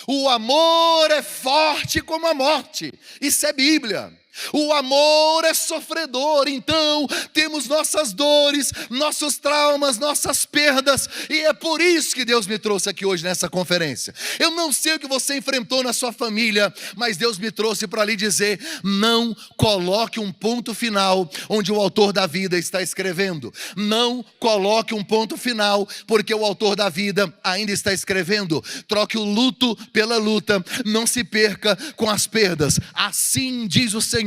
O amor é forte como a morte. Isso é Bíblia. O amor é sofredor. Então temos nossas dores, nossos traumas, nossas perdas. E é por isso que Deus me trouxe aqui hoje nessa conferência. Eu não sei o que você enfrentou na sua família, mas Deus me trouxe para lhe dizer: não coloque um ponto final onde o autor da vida está escrevendo. Não coloque um ponto final, porque o autor da vida ainda está escrevendo. Troque o luto pela luta. Não se perca com as perdas. Assim diz o Senhor.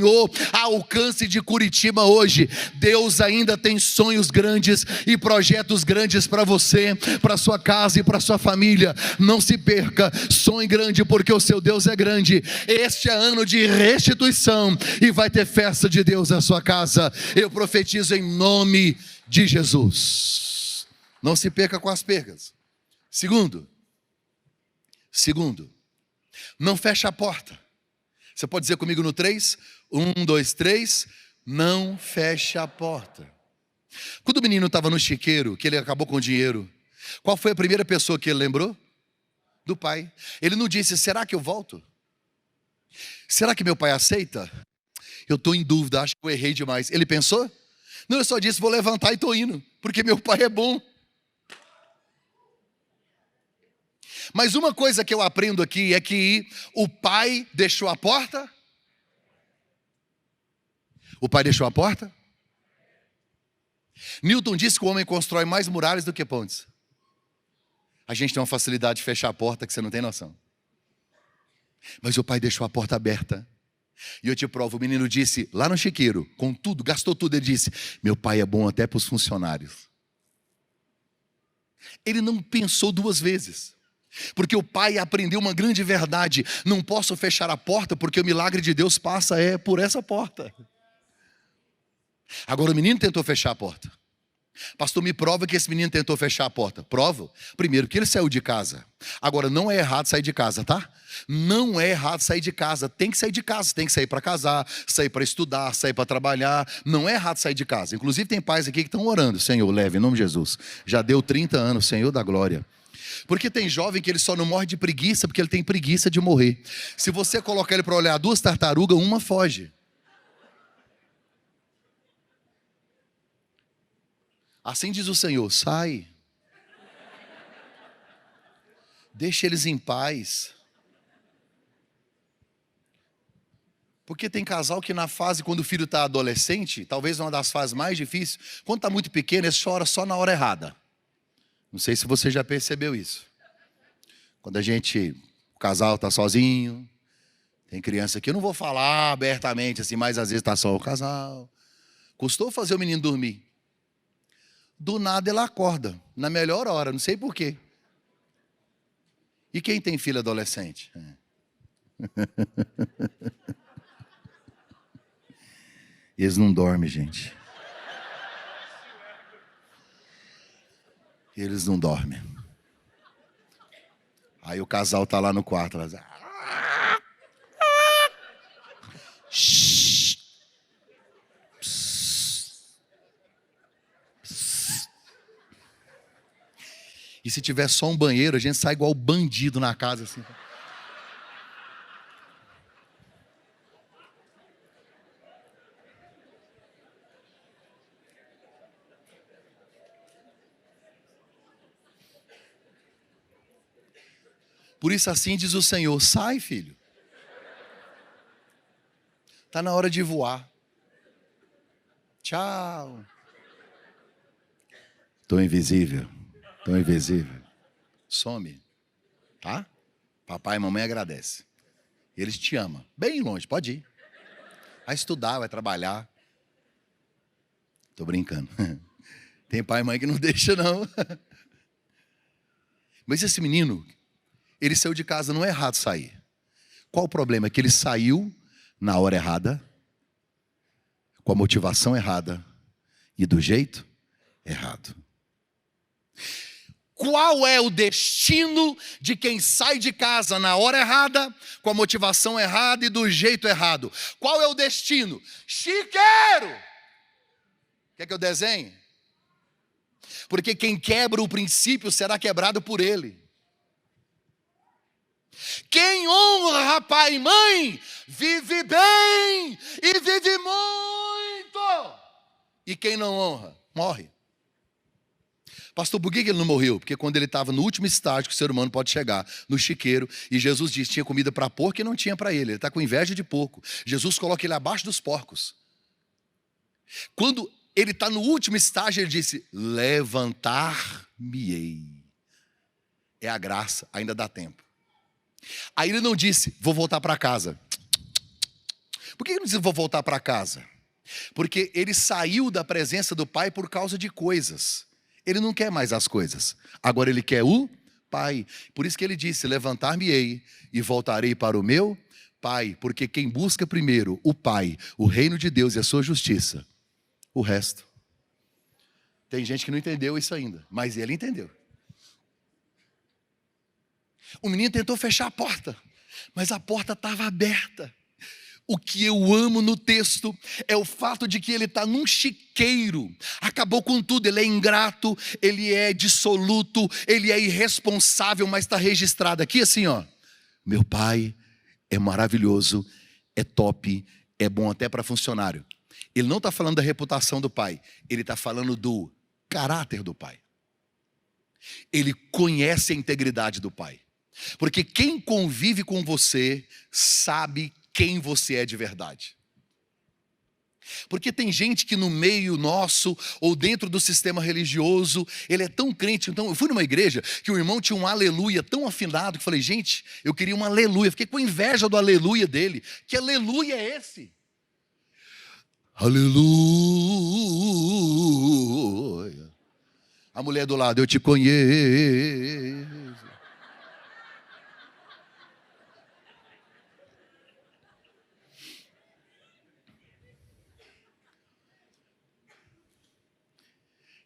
Ao alcance de Curitiba hoje, Deus ainda tem sonhos grandes e projetos grandes para você, para sua casa e para sua família. Não se perca, sonhe grande, porque o seu Deus é grande. Este é ano de restituição e vai ter festa de Deus na sua casa. Eu profetizo em nome de Jesus. Não se perca com as perdas. Segundo, não feche a porta. Você pode dizer comigo no 3? 1, 2, 3. Não feche a porta. Quando o menino estava no chiqueiro, que ele acabou com o dinheiro, qual foi a primeira pessoa que ele lembrou? Do pai. Ele não disse: será que eu volto? Será que meu pai aceita? Eu estou em dúvida, acho que eu errei demais. Ele pensou? Não, eu só disse: vou levantar e estou indo, porque meu pai é bom. Mas uma coisa que eu aprendo aqui é que o pai deixou a porta. O pai deixou a porta? Newton disse que o homem constrói mais muralhas do que pontes. A gente tem uma facilidade de fechar a porta que você não tem noção. Mas o pai deixou a porta aberta. E eu te provo, o menino disse, lá no chiqueiro, com tudo, gastou tudo, ele disse: meu pai é bom até para os funcionários. Ele não pensou duas vezes. Porque o pai aprendeu uma grande verdade: não posso fechar a porta, porque o milagre de Deus passa por essa porta. Agora o menino tentou fechar a porta. Pastor, me prova que esse menino tentou fechar a porta. Provo. Primeiro, que ele saiu de casa. Agora, não é errado sair de casa, tá? Não é errado sair de casa. Tem que sair de casa. Tem que sair para casar, sair para estudar, sair para trabalhar. Não é errado sair de casa. Inclusive, tem pais aqui que estão orando. Senhor, leve em nome de Jesus. Já deu 30 anos, Senhor da glória. Porque tem jovem que ele só não morre de preguiça porque ele tem preguiça de morrer. Se você colocar ele para olhar 2 tartarugas, uma foge. Assim diz o Senhor: sai, deixa eles em paz. Porque tem casal que na fase, quando o filho está adolescente, talvez uma das fases mais difíceis, quando está muito pequeno, ele chora só na hora errada. Não sei se você já percebeu isso. Quando o casal está sozinho, tem criança que eu não vou falar abertamente assim, mas às vezes está só o casal. Custou fazer o menino dormir. Do nada ele acorda, na melhor hora, não sei porquê. E quem tem filho adolescente? Eles não dormem, gente. Eles não dormem. Aí o casal tá lá no quarto, ela diz, e se tiver só um banheiro, a gente sai igual bandido na casa assim. Por isso assim diz o Senhor: sai, filho. Está na hora de voar. Tchau. Tô invisível. Tô invisível. Some. Tá? Papai e mamãe agradecem. Eles te amam. Bem longe, pode ir. Vai estudar, vai trabalhar. Tô brincando. Tem pai e mãe que não deixa, não. Mas esse menino, ele saiu de casa, não é errado sair. Qual o problema? É que ele saiu na hora errada, com a motivação errada e do jeito errado. Qual é o destino de quem sai de casa na hora errada, com a motivação errada e do jeito errado? Qual é o destino? Chiqueiro! Quer que eu desenhe? Porque quem quebra o princípio será quebrado por ele. Quem honra pai e mãe, vive bem e vive muito. E quem não honra, morre. Pastor, por que ele não morreu? Porque quando ele estava no último estágio que o ser humano pode chegar, no chiqueiro, e Jesus disse que tinha comida para porco e não tinha para ele. Ele está com inveja de porco. Jesus coloca ele abaixo dos porcos. Quando ele está no último estágio, ele disse, levantar-me-ei. É a graça, ainda dá tempo. Aí ele não disse, vou voltar para casa. Por que ele não disse, vou voltar para casa? Porque ele saiu da presença do Pai por causa de coisas. Ele não quer mais as coisas. Agora ele quer o Pai. Por isso que ele disse, levantar-me-ei e voltarei para o meu Pai. Porque quem busca primeiro o Pai, o reino de Deus e a sua justiça, o resto. Tem gente que não entendeu isso ainda, mas ele entendeu. O menino tentou fechar a porta, mas a porta estava aberta. O que eu amo no texto é o fato de que ele está num chiqueiro. Acabou com tudo, ele é ingrato, ele é dissoluto, ele é irresponsável, mas está registrado aqui assim, ó. Meu pai é maravilhoso, é top, é bom até para funcionário. Ele não está falando da reputação do pai, ele está falando do caráter do pai. Ele conhece a integridade do pai. Porque quem convive com você sabe quem você é de verdade. Porque tem gente que no meio nosso, ou dentro do sistema religioso, ele é tão crente. Então, eu fui numa igreja que o irmão tinha um aleluia tão afinado, que eu falei, gente, eu queria um aleluia. Fiquei com inveja do aleluia dele. Que aleluia é esse? Aleluia. A mulher do lado, eu te conheço.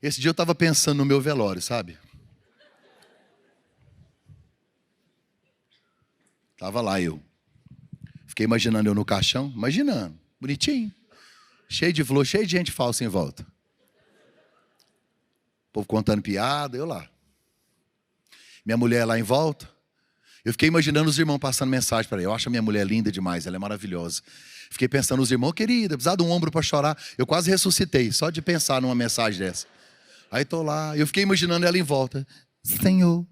Esse dia eu estava pensando no meu velório, sabe? Tava lá eu. Fiquei imaginando eu no caixão, imaginando, bonitinho. Cheio de flor, cheio de gente falsa em volta. O povo contando piada, eu lá. Minha mulher lá em volta. Eu fiquei imaginando os irmãos passando mensagem para ela. Eu acho a minha mulher linda demais, ela é maravilhosa. Fiquei pensando nos irmãos, querida, precisava de um ombro para chorar. Eu quase ressuscitei, só de pensar numa mensagem dessa. Aí tô lá, eu fiquei imaginando ela em volta. Senhor,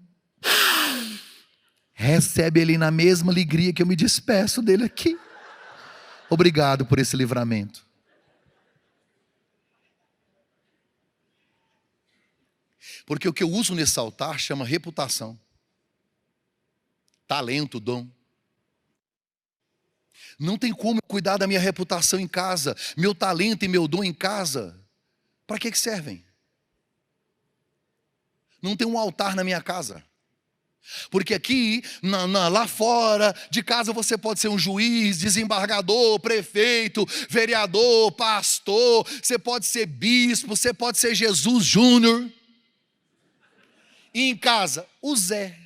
recebe ele na mesma alegria que eu me despeço dele aqui. Obrigado por esse livramento. Porque o que eu uso nesse altar chama reputação. Talento, dom. Não tem como eu cuidar da minha reputação em casa, meu talento e meu dom em casa. Para que servem? Não tem um altar na minha casa. Porque aqui, lá fora de casa, você pode ser um juiz, desembargador, prefeito, vereador, pastor, você pode ser bispo, você pode ser Jesus Júnior. E em casa, o Zé.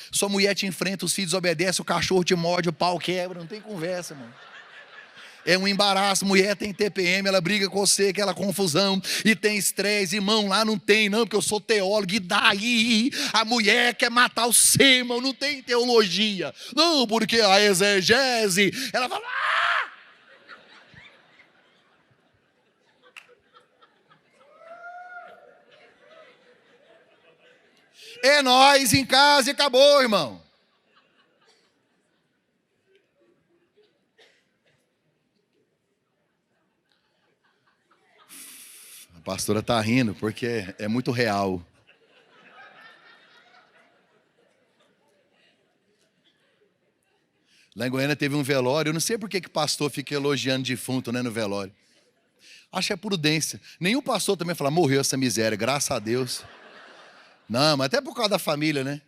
Sua mulher te enfrenta, os filhos obedecem, o cachorro te morde, o pau quebra, não tem conversa, mano. É um embaraço, mulher tem TPM, ela briga com você, aquela confusão, e tem estresse, irmão, lá não tem não, porque eu sou teólogo, e daí a mulher quer matar o ser, irmão, não tem teologia. Não, porque a exegese, ela fala... É nós em casa e acabou, irmão. A pastora está rindo porque é muito real. Lá em Goiânia teve um velório, eu não sei por que pastor fica elogiando defunto, né, no velório. Acho que é prudência. Nenhum pastor também fala, morreu essa miséria, graças a Deus. Não, mas até por causa da família, né?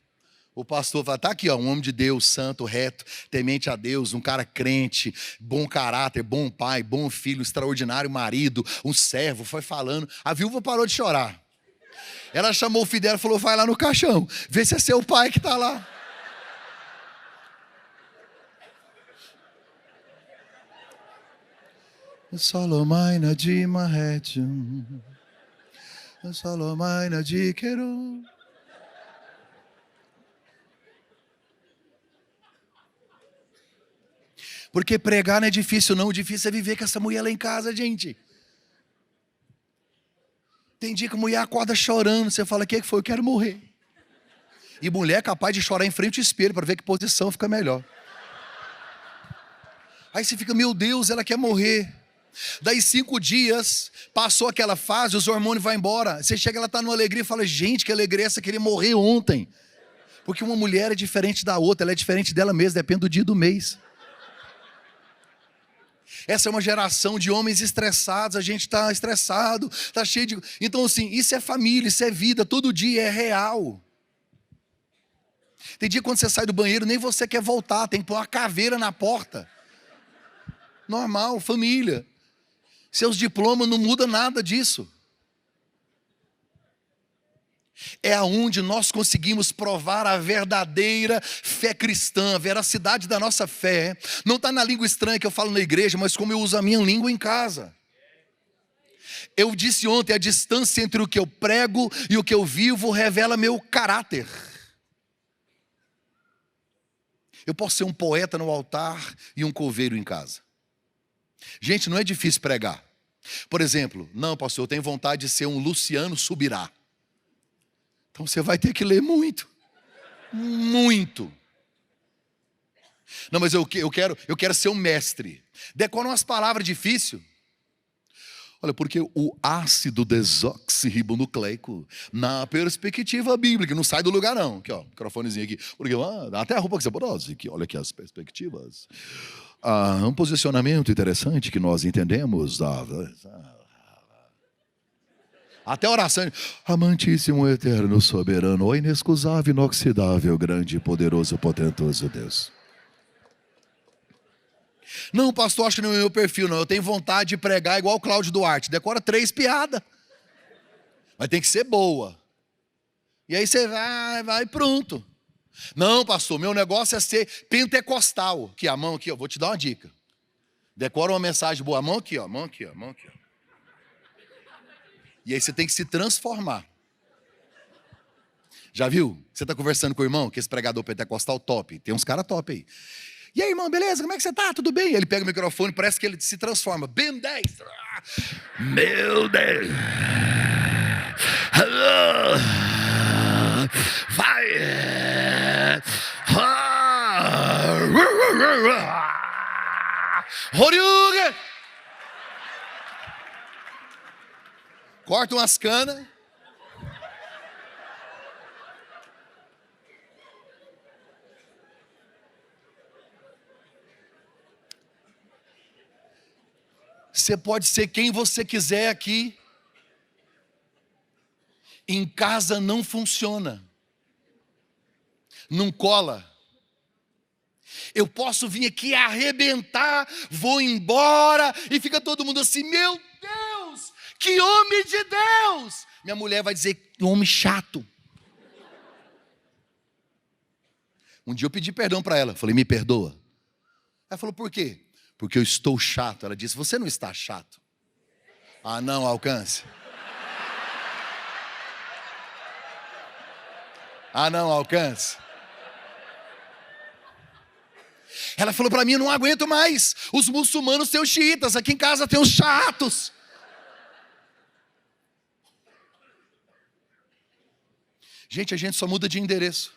O pastor fala, tá aqui, ó, um homem de Deus, santo, reto, temente a Deus, um cara crente, bom caráter, bom pai, bom filho, extraordinário marido, um servo, foi falando. A viúva parou de chorar. Ela chamou o filho dela e falou, vai lá no caixão, vê se é seu pai que está lá. Solomaina de Marretium, Solomaina de Querum. Porque pregar não é difícil não, o difícil é viver com essa mulher lá em casa, gente. Tem dia que a mulher acorda chorando, você fala, o que foi? Eu quero morrer. E mulher é capaz de chorar em frente ao espelho para ver que posição fica melhor. Aí você fica, meu Deus, ela quer morrer. Daí 5 dias, passou aquela fase, os hormônios vão embora. Você chega, ela está numa alegria e fala, gente, que alegria essa, queria morrer ontem. Porque uma mulher é diferente da outra, ela é diferente dela mesma, depende do dia do mês. Essa é uma geração de homens estressados, a gente está estressado, está cheio de... Então assim, isso é família, isso é vida, todo dia é real. Tem dia quando você sai do banheiro, nem você quer voltar, tem que pôr uma caveira na porta. Normal, família. Seus diplomas não mudam nada disso. É aonde nós conseguimos provar a verdadeira fé cristã, a veracidade da nossa fé. Não está na língua estranha que eu falo na igreja, mas como eu uso a minha língua em casa. Eu disse ontem, a distância entre o que eu prego e o que eu vivo revela meu caráter. Eu posso ser um poeta no altar e um coveiro em casa. Gente, não é difícil pregar. Por exemplo, não, pastor, eu tenho vontade de ser um Luciano Subirá. Então você vai ter que ler muito. Muito. Não, mas eu quero ser um mestre. Decora umas palavras difíceis. Olha, porque o ácido desoxirribonucleico, na perspectiva bíblica, não sai do lugar não. Aqui, ó, microfonezinho aqui. Porque até a roupa que você botou, aqui, olha aqui as perspectivas. Um posicionamento interessante que nós entendemos. Até a oração. Amantíssimo, eterno, soberano, ó inexcusável, inoxidável, grande, poderoso, potentoso Deus. Não, pastor, acho que não é o meu perfil, não. Eu tenho vontade de pregar igual o Cláudio Duarte. Decora 3 piadas. Mas tem que ser boa. E aí você vai pronto. Não, pastor, meu negócio é ser pentecostal. Aqui, a mão aqui, ó, vou te dar uma dica. Decora uma mensagem boa. A mão aqui, ó, mão aqui, ó, mão aqui, ó. E aí você tem que se transformar. Já viu? Você está conversando com o irmão, que esse pregador pentecostal top. Tem uns caras top aí. E aí, irmão, beleza? Como é que você tá? Tudo bem? Ele pega o microfone, parece que ele se transforma. Ben 10. Meu Deus. Vai. Horiuga. Corta umas canas. Você pode ser quem você quiser aqui. Em casa não funciona. Não cola. Eu posso vir aqui arrebentar, vou embora e fica todo mundo assim, meu Deus, que homem de Deus. Minha mulher vai dizer, homem chato. Um dia eu pedi perdão para ela, falei, me perdoa. Ela falou, por quê? Porque eu estou chato. Ela disse, você não está chato. Ah, não, Alcance. Ah, não, Alcance. Ela falou para mim, não aguento mais. Os muçulmanos têm os xiitas, aqui em casa tem os chatos. Gente, a gente só muda de endereço.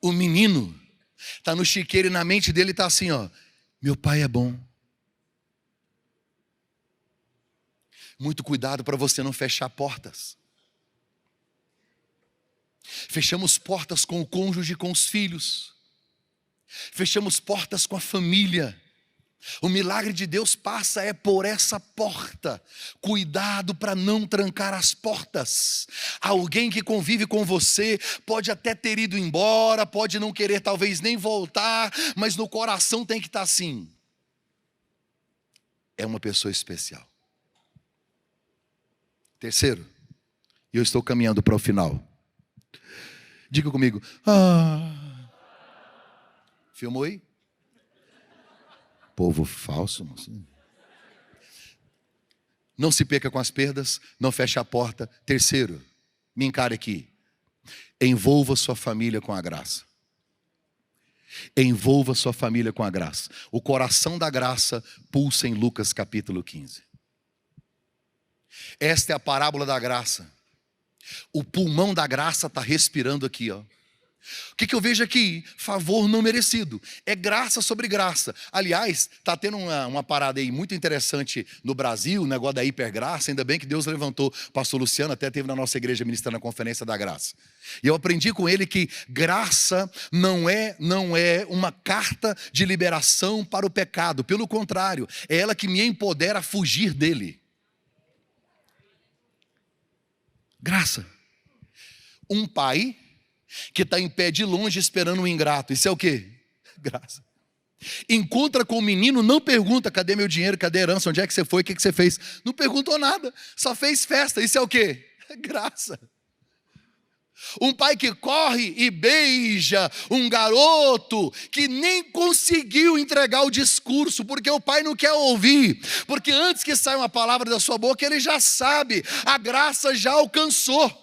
O menino está no chiqueiro e na mente dele está assim, ó. Meu pai é bom. Muito cuidado para você não fechar portas. Fechamos portas com o cônjuge, com os filhos. Fechamos portas com a família. O milagre de Deus passa por essa porta. Cuidado para não trancar as portas. Alguém que convive com você pode até ter ido embora, pode não querer talvez nem voltar, mas no coração tem que estar assim. É uma pessoa especial. Terceiro, e eu estou caminhando para o final. Diga comigo. Filmou aí? Povo falso. Não se perca com as perdas, não feche a porta. Terceiro, me encare aqui. Envolva sua família com a graça. Envolva sua família com a graça. O coração da graça pulsa em Lucas capítulo 15. Esta é a parábola da graça. O pulmão da graça está respirando aqui, ó. O que eu vejo aqui? Favor não merecido. É graça sobre graça. Aliás, está tendo uma parada aí muito interessante no Brasil, o negócio da hipergraça. Ainda bem que Deus levantou. O pastor Luciano até esteve na nossa igreja ministrando a conferência da graça. E eu aprendi com ele que graça não é uma carta de liberação para o pecado. Pelo contrário, é ela que me empodera a fugir dele. Graça. Um pai que está em pé de longe esperando um ingrato. Isso é o quê? Graça. Encontra com o menino, não pergunta, cadê meu dinheiro, cadê a herança, onde é que você foi, o que você fez? Não perguntou nada, só fez festa. Isso é o quê? Graça. Um pai que corre e beija um garoto que nem conseguiu entregar o discurso, porque o pai não quer ouvir, porque antes que saia uma palavra da sua boca, ele já sabe, a graça já alcançou.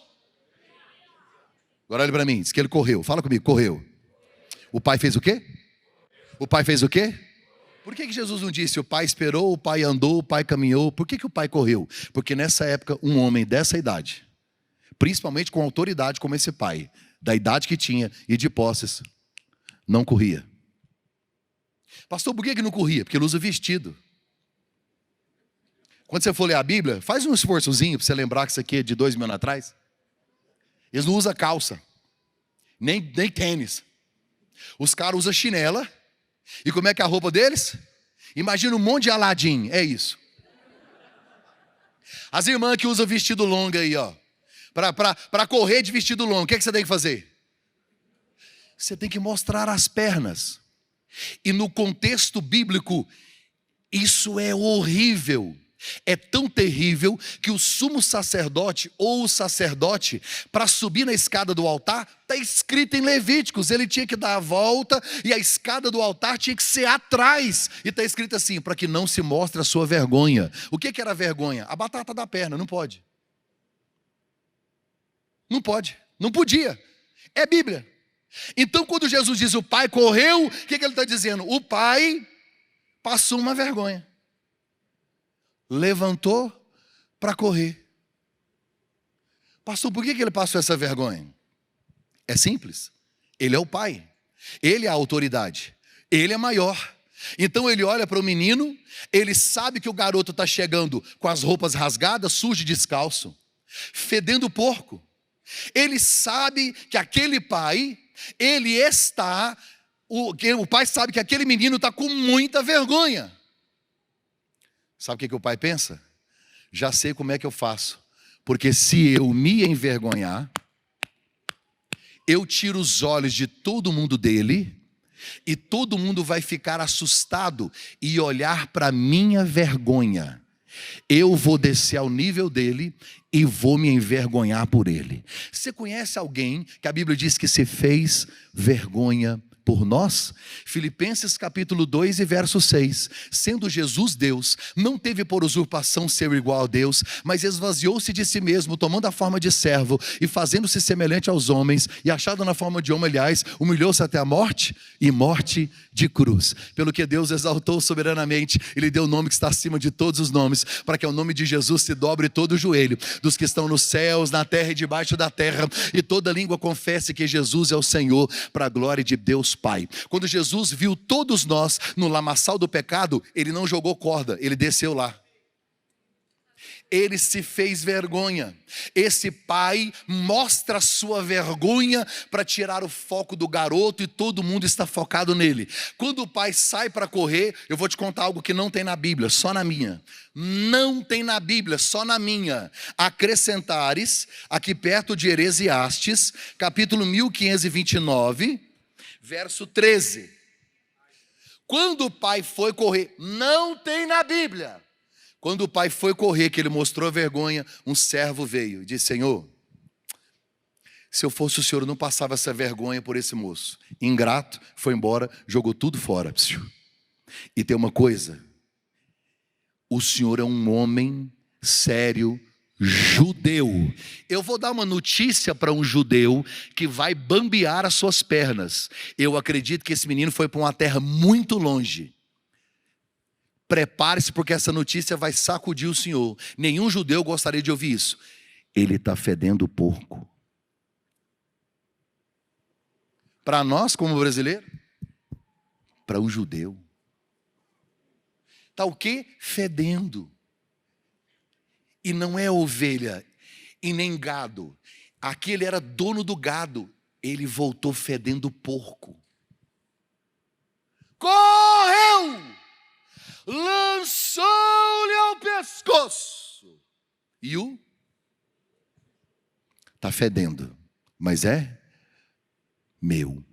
Agora olha para mim, diz que ele correu, fala comigo, correu. O pai fez o quê? O pai fez o quê? Por que Jesus não disse, o pai esperou, o pai andou, o pai caminhou? Por que o pai correu? Porque nessa época, um homem dessa idade, principalmente com autoridade como esse pai, da idade que tinha e de posses, não corria. Pastor, por que não corria? Porque ele usa vestido. Quando você for ler a Bíblia, faz um esforçozinho para você lembrar que isso aqui é de 2000 anos atrás. Eles não usam calça, nem tênis. Os caras usam chinela. E como é que é a roupa deles? Imagina um monte de Aladim, é isso. As irmãs que usam vestido longo aí, ó. Para correr de vestido longo, o que você tem que fazer? Você tem que mostrar as pernas. E no contexto bíblico, isso é horrível. É tão terrível que o sumo sacerdote ou o sacerdote, para subir na escada do altar, está escrito em Levíticos, ele tinha que dar a volta e a escada do altar tinha que ser atrás. E está escrito assim, para que não se mostre a sua vergonha. O que era vergonha? A batata da perna, não pode. Não pode, não podia. É Bíblia. Então quando Jesus diz o pai correu, o que ele está dizendo? O pai passou uma vergonha. Levantou para correr. Pastor, por que ele passou essa vergonha? É simples. Ele é o pai. Ele é a autoridade. Ele é maior. Então ele olha para o menino, ele sabe que o garoto está chegando com as roupas rasgadas, sujo e descalço, fedendo porco. Ele sabe que aquele pai, o pai sabe que aquele menino está com muita vergonha. Sabe o que o pai pensa? Já sei como é que eu faço. Porque se eu me envergonhar, eu tiro os olhos de todo mundo dele, e todo mundo vai ficar assustado e olhar para a minha vergonha. Eu vou descer ao nível dele e vou me envergonhar por ele. Você conhece alguém que a Bíblia diz que se fez vergonha por nós? Filipenses capítulo 2 e verso 6. Sendo Jesus Deus, não teve por usurpação ser igual a Deus, mas esvaziou-se de si mesmo, tomando a forma de servo e fazendo-se semelhante aos homens, e achado na forma de homem, aliás, humilhou-se até a morte e morte de cruz. Pelo que Deus exaltou soberanamente, Ele deu o nome que está acima de todos os nomes, para que ao nome de Jesus se dobre todo o joelho, dos que estão nos céus, na terra e debaixo da terra, e toda língua confesse que Jesus é o Senhor, para a glória de Deus Pai. Quando Jesus viu todos nós no lamaçal do pecado, Ele não jogou corda, Ele desceu lá. Ele se fez vergonha. Esse pai mostra a sua vergonha para tirar o foco do garoto, e todo mundo está focado nele. Quando o pai sai para correr, eu vou te contar algo que não tem na Bíblia, só na minha. Não tem na Bíblia, só na minha. Acrescentares, aqui perto de Heresiastes, capítulo 1529, verso 13. Quando o pai foi correr, não tem na Bíblia. Quando o pai foi correr, que ele mostrou vergonha, um servo veio e disse: Senhor, se eu fosse o senhor, eu não passava essa vergonha por esse moço. Ingrato, foi embora, jogou tudo fora. E tem uma coisa, o senhor é um homem sério, judeu. Eu vou dar uma notícia para um judeu que vai bambear as suas pernas. Eu acredito que esse menino foi para uma terra muito longe. Prepare-se, porque essa notícia vai sacudir o senhor. Nenhum judeu gostaria de ouvir isso. Ele está fedendo porco. Para nós, como brasileiro, para um judeu, está o quê? Fedendo. E não é ovelha e nem gado. Aqui ele era dono do gado. Ele voltou fedendo porco. Correu! Lançou-lhe ao pescoço. E está fedendo, mas é meu.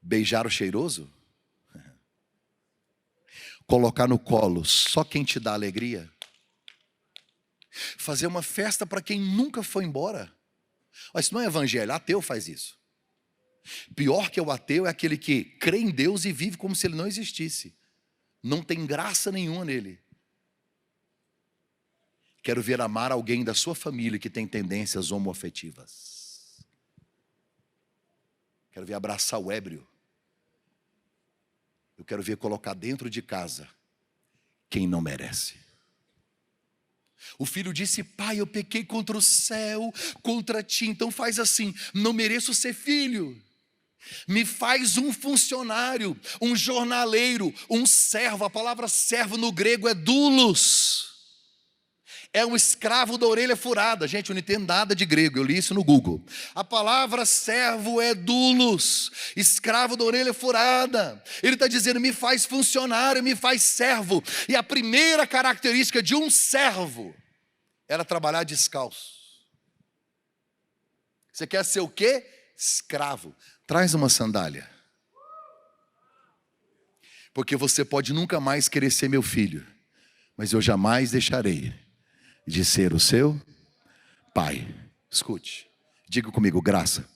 Beijar o cheiroso? Colocar no colo só quem te dá alegria? Fazer uma festa para quem nunca foi embora? Isso não é evangelho, ateu faz isso. Pior que o ateu é aquele que crê em Deus e vive como se ele não existisse. Não tem graça nenhuma nele. Quero ver amar alguém da sua família que tem tendências homoafetivas. Quero ver abraçar o ébrio. Eu quero ver colocar dentro de casa quem não merece. O filho disse: pai, eu pequei contra o céu, contra ti, então faz assim, não mereço ser filho. Me faz um funcionário, um jornaleiro, um servo. A palavra servo no grego é doulos. É um escravo da orelha furada. Gente, eu não entendo nada de grego, eu li isso no Google. A palavra servo é doulos, escravo da orelha furada. Ele está dizendo: me faz funcionário, me faz servo. E a primeira característica de um servo era trabalhar descalço. Você quer ser o quê? Escravo. Traz uma sandália. Porque você pode nunca mais querer ser meu filho, mas eu jamais deixarei de ser o seu pai. Escute, diga comigo, graça.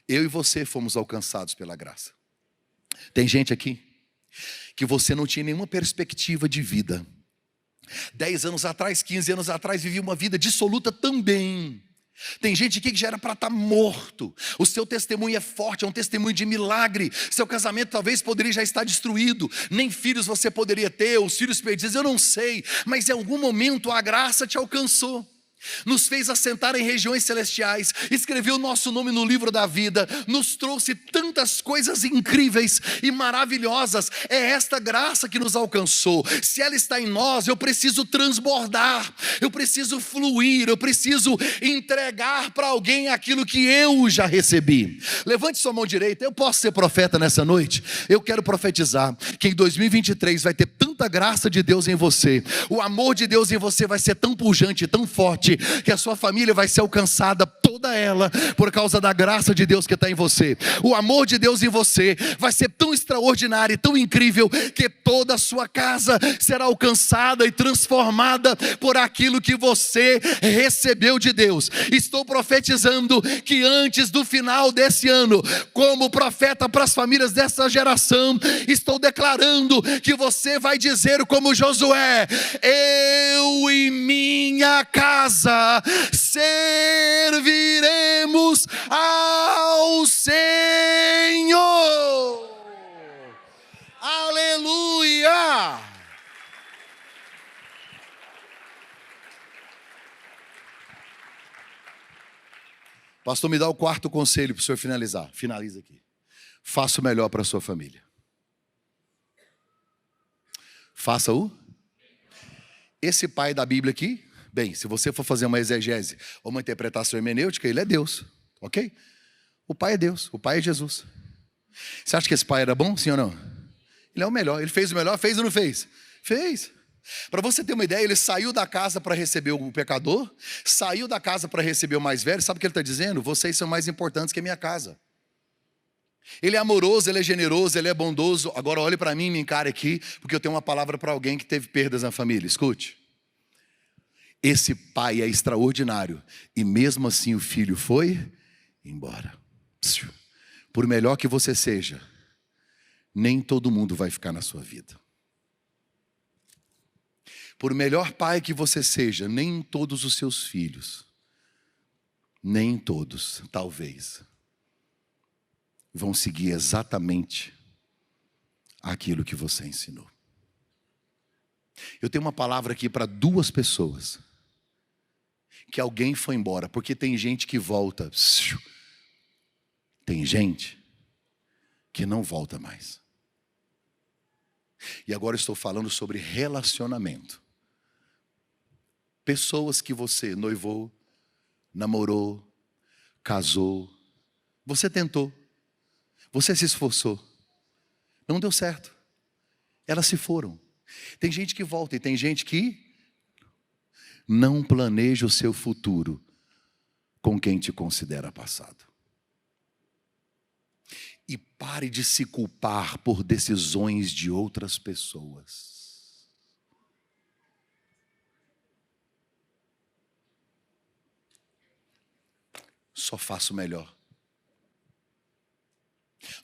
Eu e você fomos alcançados pela graça. Tem gente aqui que você não tinha nenhuma perspectiva de vida. 10 anos atrás, 15 anos atrás, vivia uma vida dissoluta também. Tem gente aqui que já era para estar morto. O seu testemunho é forte, é um testemunho de milagre. Seu casamento talvez poderia já estar destruído. Nem filhos você poderia ter, os filhos perdidos, eu não sei. Mas em algum momento a graça te alcançou. Nos fez assentar em regiões celestiais, escreveu o nosso nome no livro da vida, nos trouxe tantas coisas incríveis e maravilhosas. É esta graça que nos alcançou. Se ela está em nós, eu preciso transbordar, eu preciso fluir, eu preciso entregar para alguém aquilo que eu já recebi. Levante sua mão direita. Eu posso ser profeta nessa noite? Eu quero profetizar que em 2023 vai ter tanta graça de Deus em você, o amor de Deus em você vai ser tão pujante, tão forte, que a sua família vai ser alcançada, toda ela, por causa da graça de Deus que está em você. O amor de Deus em você vai ser tão extraordinário e tão incrível, que toda a sua casa será alcançada e transformada por aquilo que você recebeu de Deus. Estou profetizando que antes do final desse ano, como profeta para as famílias dessa geração, estou declarando que você vai dizer como Josué: eu e minha casa serviremos ao Senhor. Aleluia! Pastor, me dá o quarto conselho para o senhor finalizar. Finaliza aqui. Faça o melhor para a sua família. Faça o. Esse pai da Bíblia aqui, bem, se você for fazer uma exegese ou uma interpretação hermenêutica, ele é Deus, ok? O pai é Deus, o pai é Jesus. Você acha que esse pai era bom, sim ou não? Ele é o melhor, ele fez o melhor, fez ou não fez? Fez. Para você ter uma ideia, ele saiu da casa para receber o pecador, saiu da casa para receber o mais velho. Sabe o que ele está dizendo? Vocês são mais importantes que a minha casa. Ele é amoroso, ele é generoso, ele é bondoso. Agora olhe para mim e me encare aqui, porque eu tenho uma palavra para alguém que teve perdas na família. Escute. Esse pai é extraordinário, e mesmo assim o filho foi embora. Por melhor que você seja, nem todo mundo vai ficar na sua vida. Por melhor pai que você seja, nem todos os seus filhos, nem todos, talvez, vão seguir exatamente aquilo que você ensinou. Eu tenho uma palavra aqui para duas pessoas. Que alguém foi embora, porque tem gente que volta. Tem gente que não volta mais. E agora eu estou falando sobre relacionamento. Pessoas que você noivou, namorou, casou, você tentou, você se esforçou, não deu certo, elas se foram. Tem gente que volta e tem gente que não planeja o seu futuro com quem te considera passado. E pare de se culpar por decisões de outras pessoas. Só faça o melhor.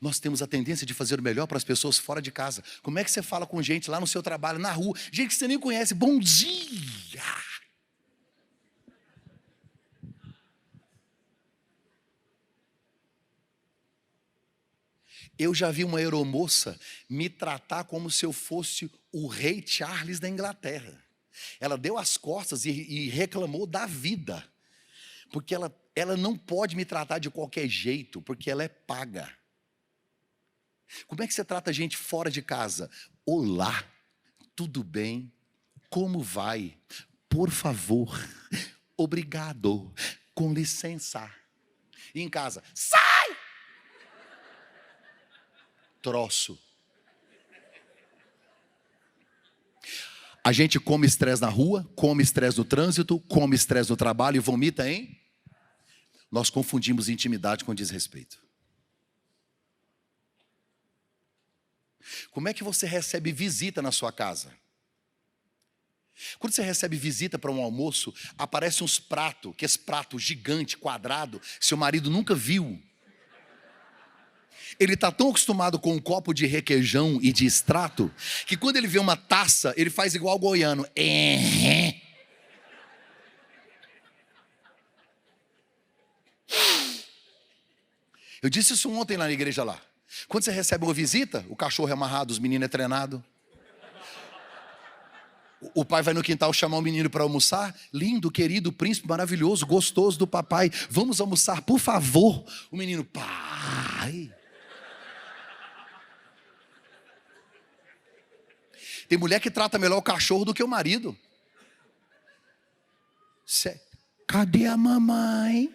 Nós temos a tendência de fazer o melhor para as pessoas fora de casa. Como é que você fala com gente lá no seu trabalho, na rua, gente que você nem conhece? Bom dia! Eu já vi uma aeromoça me tratar como se eu fosse o rei Charles da Inglaterra. Ela deu as costas e reclamou da vida. Porque ela não pode me tratar de qualquer jeito, porque ela é paga. Como é que você trata a gente fora de casa? Olá, tudo bem? Como vai? Por favor, obrigado, com licença. E em casa, sai! Troço. A gente come estresse na rua, come estresse no trânsito, come estresse no trabalho e vomita, hein? Nós confundimos intimidade com desrespeito. Como é que você recebe visita na sua casa? Quando você recebe visita para um almoço, aparecem uns pratos, que esse prato gigante, quadrado, seu marido nunca viu. Ele está tão acostumado com um copo de requeijão e de extrato, que quando ele vê uma taça, ele faz igual goiano. Eu disse isso ontem lá na igreja lá. Quando você recebe uma visita, o cachorro é amarrado, os meninos é treinado. O pai vai no quintal chamar o menino para almoçar. Lindo, querido, príncipe maravilhoso, gostoso do papai. Vamos almoçar, por favor. O menino, pai. Tem mulher que trata melhor o cachorro do que o marido. Cadê a mamãe?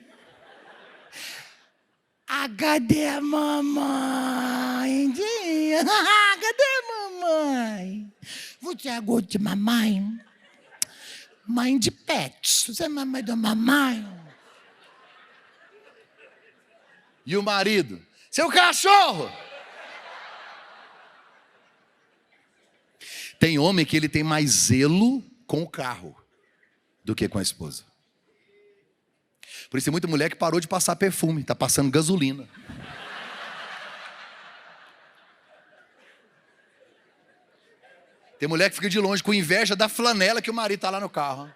Cadê a mamãe? Cadê a mamãe? Você é gosto de mamãe? Mãe de pet. Você é mamãe da mamãe? E o marido? Seu cachorro! Tem homem que ele tem mais zelo com o carro do que com a esposa. Por isso tem muita mulher que parou de passar perfume, está passando gasolina. Tem mulher que fica de longe com inveja da flanela que o marido está lá no carro.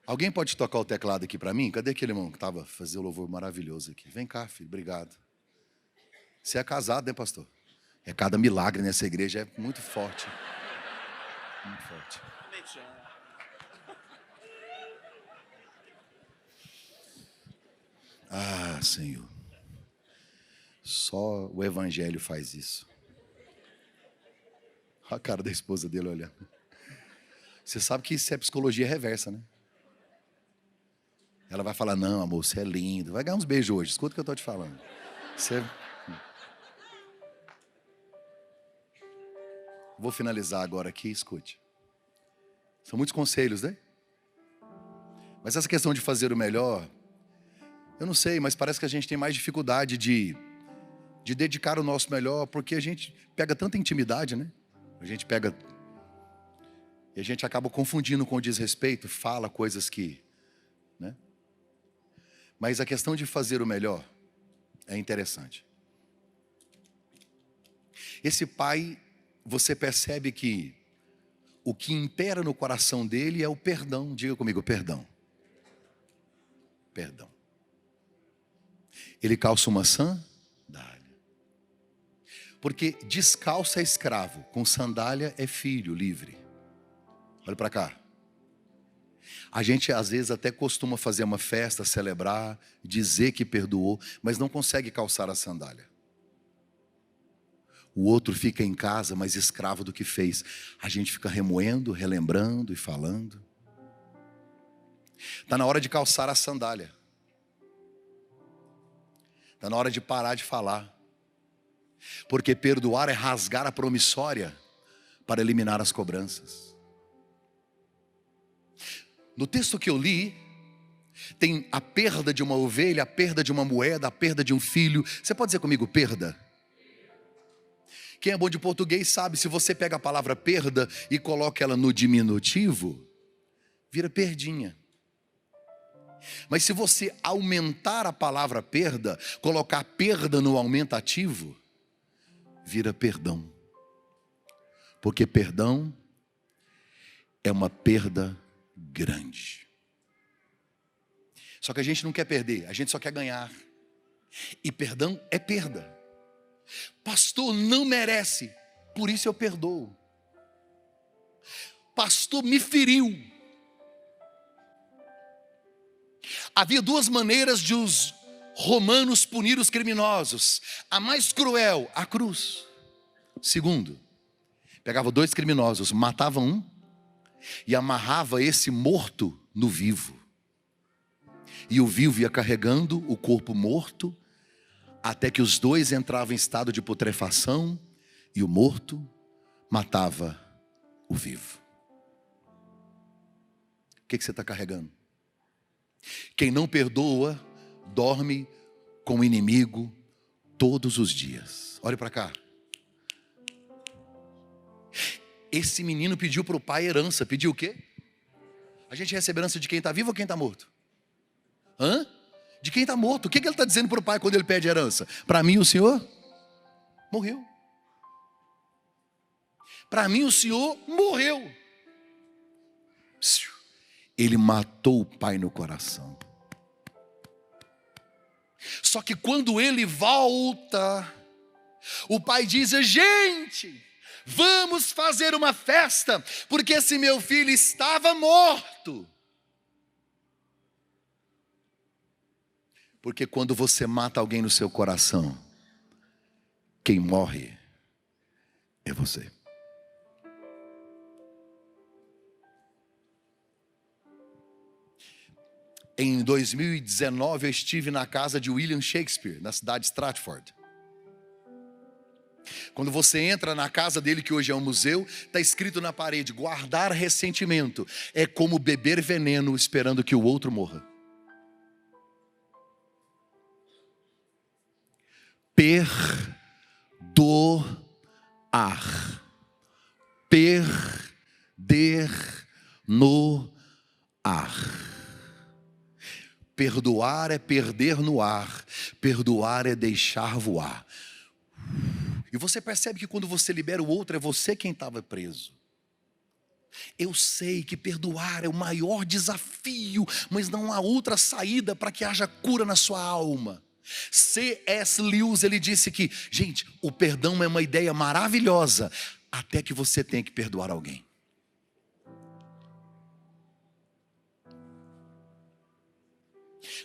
Alguém pode tocar o teclado aqui para mim? Cadê aquele irmão que estava fazendo o louvor maravilhoso aqui? Vem cá, filho, obrigado. Você é casado, né, pastor? É cada milagre nessa igreja, é muito forte. Muito forte. Senhor. Só o evangelho faz isso. Olha a cara da esposa dele olhando. Você sabe que isso é psicologia reversa, né? Ela vai falar, não, amor, você é lindo. Vai ganhar uns beijos hoje, escuta o que eu estou te falando. Você... Vou finalizar agora aqui, escute. São muitos conselhos, né? Mas essa questão de fazer o melhor, eu não sei, mas parece que a gente tem mais dificuldade de dedicar o nosso melhor, porque a gente pega tanta intimidade, né? A gente pega... E a gente acaba confundindo com o desrespeito, fala coisas que... né? Mas a questão de fazer o melhor é interessante. Esse pai, você percebe que o que impera no coração dele é o perdão. Diga comigo, perdão. Perdão. Ele calça uma sandália. Porque descalço é escravo, com sandália é filho livre. Olha para cá. A gente às vezes até costuma fazer uma festa, celebrar, dizer que perdoou, mas não consegue calçar a sandália. O outro fica em casa, mas escravo do que fez. A gente fica remoendo, relembrando e falando. Está na hora de calçar a sandália. Está na hora de parar de falar. Porque perdoar é rasgar a promissória para eliminar as cobranças. No texto que eu li, tem a perda de uma ovelha, a perda de uma moeda, a perda de um filho. Você pode dizer comigo, perda? Quem é bom de português sabe, se você pega a palavra perda e coloca ela no diminutivo, vira perdinha. Mas se você aumentar a palavra perda, colocar perda no aumentativo, vira perdão. Porque perdão é uma perda grande. Só que a gente não quer perder, a gente só quer ganhar. E perdão é perda. Pastor, não merece, por isso eu perdoo. Pastor, me feriu. Havia duas maneiras de os romanos punir os criminosos. A mais cruel, a cruz. Segundo, pegava dois criminosos, matava um e amarrava esse morto no vivo. E o vivo ia carregando o corpo morto até que os dois entravam em estado de putrefação e o morto matava o vivo. O que você está carregando? Quem não perdoa, dorme com o inimigo todos os dias. Olhe para cá. Esse menino pediu para o pai herança. Pediu o quê? A gente recebe herança de quem está vivo ou quem está morto? Hã? De quem está morto. O que ele está dizendo para o pai quando ele pede herança? Para mim o senhor morreu. Para mim o senhor morreu. Ele matou o pai no coração. Só que quando ele volta, o pai diz: gente, vamos fazer uma festa, porque esse meu filho estava morto. Porque quando você mata alguém no seu coração, quem morre é você. Em 2019 eu estive na casa de William Shakespeare, na cidade de Stratford. Quando você entra na casa dele, que hoje é um museu, está escrito na parede: guardar ressentimento é como beber veneno esperando que o outro morra. Perdoar. Perder no ar. Perdoar é perder no ar. Perdoar é deixar voar. E você percebe que quando você libera o outro, é você quem estava preso. Eu sei que perdoar é o maior desafio, mas não há outra saída para que haja cura na sua alma. C.S. Lewis, ele disse que, gente, o perdão é uma ideia maravilhosa, até que você tenha que perdoar alguém.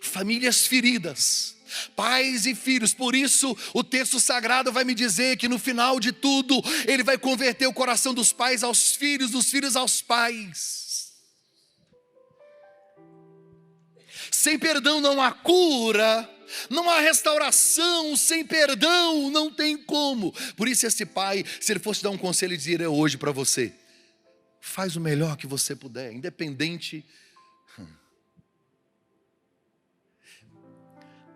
Famílias feridas, pais e filhos. Por isso o texto sagrado vai me dizer que no final de tudo ele vai converter o coração dos pais aos filhos, dos filhos aos pais. Sem perdão não há cura, não há restauração. Sem perdão não tem como. Por isso esse pai, se ele fosse dar um conselho, ele diria hoje para você: faz o melhor que você puder, independente.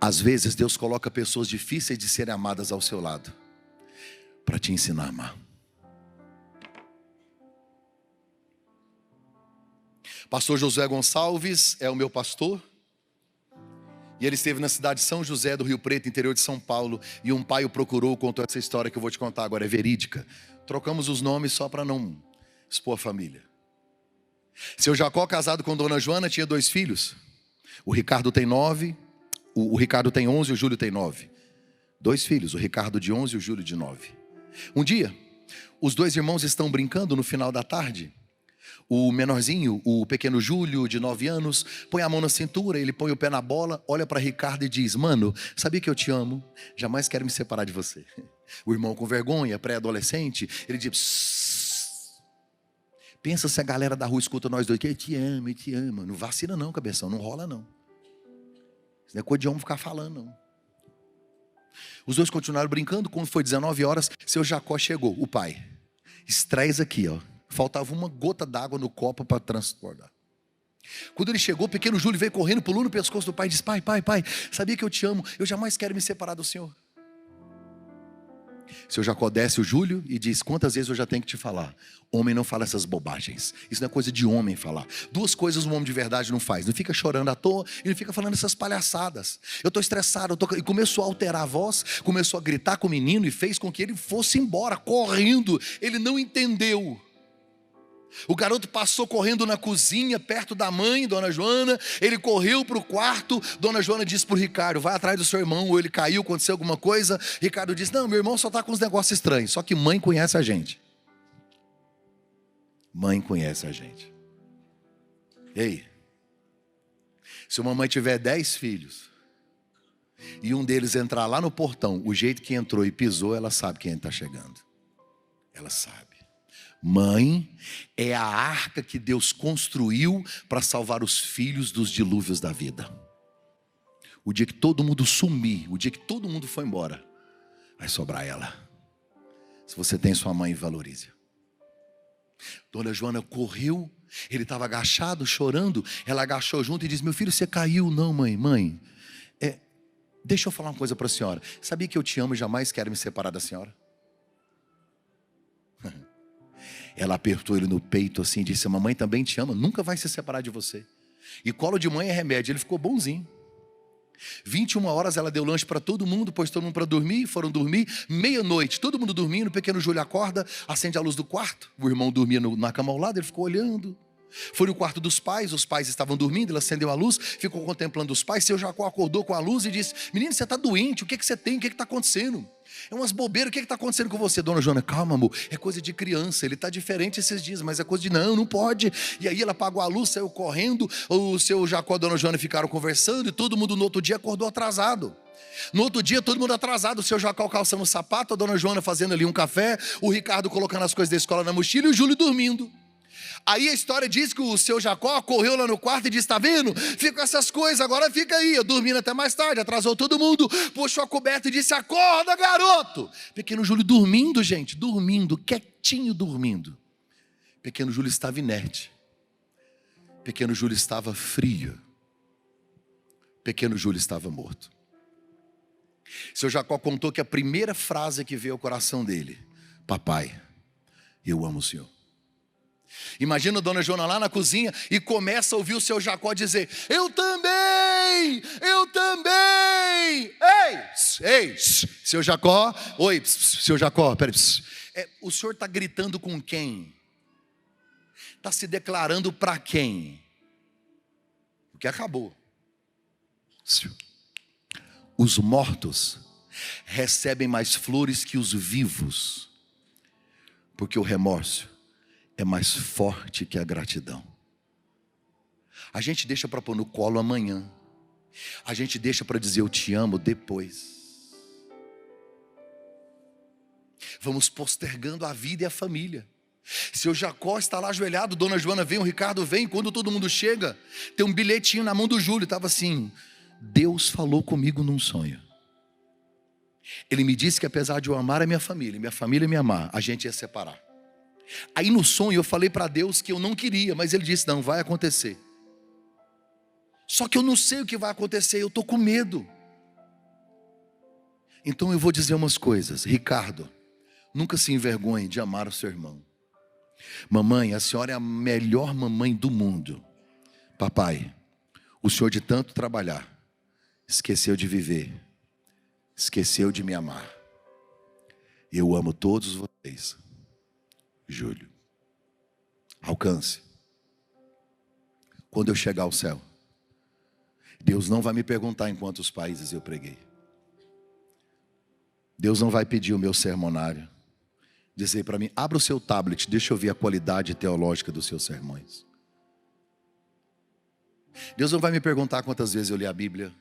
Às vezes Deus coloca pessoas difíceis de serem amadas ao seu lado, para te ensinar a amar. Pastor Josué Gonçalves é o meu pastor. E ele esteve na cidade de São José do Rio Preto, interior de São Paulo. E um pai o procurou, contou essa história que eu vou te contar agora, é verídica. Trocamos os nomes só para não expor a família. Seu Jacó, casado com Dona Joana, tinha 2 filhos. O Ricardo tem 9. O Ricardo tem 11 e o Júlio tem 9. 2 filhos, o Ricardo de 11 e o Júlio de 9. Um dia, os 2 irmãos estão brincando no final da tarde. O menorzinho, o pequeno Júlio, de 9 anos, põe a mão na cintura, ele põe o pé na bola, olha para Ricardo e diz: mano, sabia que eu te amo? Jamais quero me separar de você. O irmão, com vergonha, pré-adolescente, ele diz: psss. Pensa se a galera da rua escuta nós dois, que eu te amo. Não vacina não, cabeção, não rola não. Não é coisa de homem ficar falando, não. Os 2 continuaram brincando. Quando foi 19 horas, seu Jacó chegou, o pai. Estreias aqui, ó. Faltava uma gota d'água no copo para transbordar. Quando ele chegou, o pequeno Júlio veio correndo, pulou no pescoço do pai e disse: pai, sabia que eu te amo? Eu jamais quero me separar do senhor. Seu Jacó desce o Júlio e diz: quantas vezes eu já tenho que te falar? Homem não fala essas bobagens. Isso não é coisa de homem falar. 2 coisas um homem de verdade não faz: não fica chorando à toa e não fica falando essas palhaçadas. Eu estou estressado, E começou a alterar a voz, começou a gritar com o menino e fez com que ele fosse embora, correndo. Ele não entendeu. O garoto passou correndo na cozinha, perto da mãe, Dona Joana. Ele correu para o quarto. Dona Joana disse para o Ricardo: vai atrás do seu irmão, ou ele caiu, aconteceu alguma coisa. Ricardo disse: não, meu irmão só está com uns negócios estranhos. Só que mãe conhece a gente. Mãe conhece a gente. Ei, se uma mãe tiver 10 filhos e um deles entrar lá no portão, o jeito que entrou e pisou, ela sabe quem está chegando. Ela sabe. Mãe é a arca que Deus construiu para salvar os filhos dos dilúvios da vida. O dia que todo mundo sumir, o dia que todo mundo for embora, vai sobrar ela. Se você tem sua mãe, valorize. Dona Joana correu Ele estava agachado, chorando. Ela agachou junto e disse: meu filho, você caiu. Não, mãe, deixa eu falar uma coisa para a senhora. Sabia que eu te amo e jamais quero me separar da senhora? Ela apertou ele no peito assim e disse: mamãe também te ama, nunca vai se separar de você. E colo de mãe é remédio. Ele ficou bonzinho. 21 horas ela deu lanche para todo mundo, pôs todo mundo para dormir, foram dormir. Meia-noite, todo mundo dormindo, o pequeno Júlio acorda, acende a luz do quarto. O irmão dormia na cama ao lado, ele ficou olhando. Foi no quarto dos pais, os pais estavam dormindo, ele acendeu a luz, ficou contemplando os pais. Seu Jacó acordou com a luz e disse: menino, você está doente, o que você tem, o que está acontecendo? É umas bobeiras, o que está acontecendo com você? Dona Joana, calma amor, é coisa de criança, ele está diferente esses dias, mas é coisa de não pode. E aí ela apagou a luz, saiu correndo. O seu Jacó e a Dona Joana ficaram conversando e todo mundo no outro dia acordou atrasado. No outro dia todo mundo atrasado, o seu Jacó calçando o sapato, a Dona Joana fazendo ali um café, o Ricardo colocando as coisas da escola na mochila e o Júlio dormindo. Aí a história diz que o seu Jacó correu lá no quarto e disse: está vendo? Fica com essas coisas, agora fica aí. Eu dormindo até mais tarde, atrasou todo mundo. Puxou a coberta e disse: acorda, garoto. Pequeno Júlio dormindo, gente, dormindo, quietinho dormindo. Pequeno Júlio estava inerte. Pequeno Júlio estava frio. Pequeno Júlio estava morto. Seu Jacó contou que a primeira frase que veio ao coração dele: papai, eu amo o senhor. Imagina a Dona Joana lá na cozinha e começa a ouvir o seu Jacó dizer: eu também, eu também. Ei, seu Jacó, oi, seu Jacó, peraí. O senhor está gritando com quem? Está se declarando para quem? Porque acabou. Os mortos recebem mais flores que os vivos, porque o remorso é mais forte que a gratidão. A gente deixa para pôr no colo amanhã. A gente deixa para dizer eu te amo depois. Vamos postergando a vida e a família. Seu Jacó está lá ajoelhado, Dona Joana vem, o Ricardo vem. Quando todo mundo chega, tem um bilhetinho na mão do Júlio. Estava assim: Deus falou comigo num sonho. Ele me disse que apesar de eu amar a minha família me amar, a gente ia separar. Aí no sonho eu falei para Deus que eu não queria, mas Ele disse: não, vai acontecer. Só que eu não sei o que vai acontecer, eu estou com medo. Então eu vou dizer umas coisas. Ricardo, nunca se envergonhe de amar o seu irmão. Mamãe, a senhora é a melhor mamãe do mundo. Papai, o senhor de tanto trabalhar, esqueceu de viver, esqueceu de me amar. Eu amo todos vocês. Júlio, alcance. Quando eu chegar ao céu, Deus não vai me perguntar em quantos países eu preguei. Deus não vai pedir o meu sermonário, dizer para mim: abra o seu tablet, deixa eu ver a qualidade teológica dos seus sermões. Deus não vai me perguntar quantas vezes eu li a Bíblia,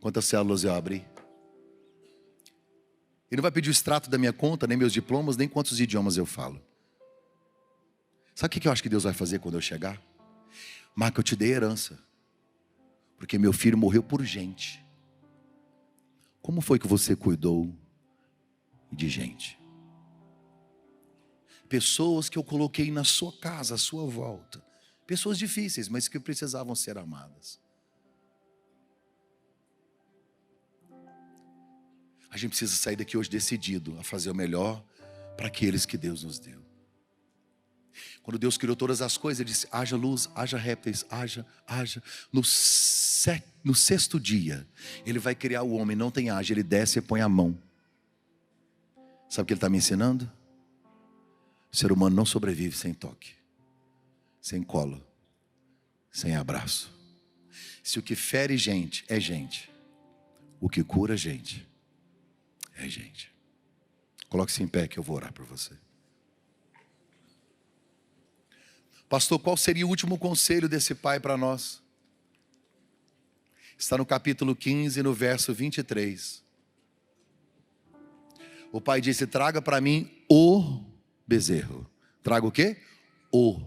quantas células eu abri. Ele não vai pedir o extrato da minha conta, nem meus diplomas, nem quantos idiomas eu falo. Sabe o que eu acho que Deus vai fazer quando eu chegar? Marco, eu te dei herança, porque meu filho morreu por gente. Como foi que você cuidou de gente? Pessoas que eu coloquei na sua casa, à sua volta. Pessoas difíceis, mas que precisavam ser amadas. A gente precisa sair daqui hoje decidido a fazer o melhor para aqueles que Deus nos deu. Quando Deus criou todas as coisas, Ele disse: haja luz, haja répteis, haja. No sexto dia, Ele vai criar o homem, não tem haja, Ele desce e põe a mão. Sabe o que Ele está me ensinando? O ser humano não sobrevive sem toque, sem colo, sem abraço. Se o que fere gente é gente, o que cura gente é gente. Coloque-se em pé que eu vou orar por você. Pastor, qual seria o último conselho desse pai para nós? Está no capítulo 15, no verso 23. O pai disse: traga para mim o bezerro. Traga o quê? O.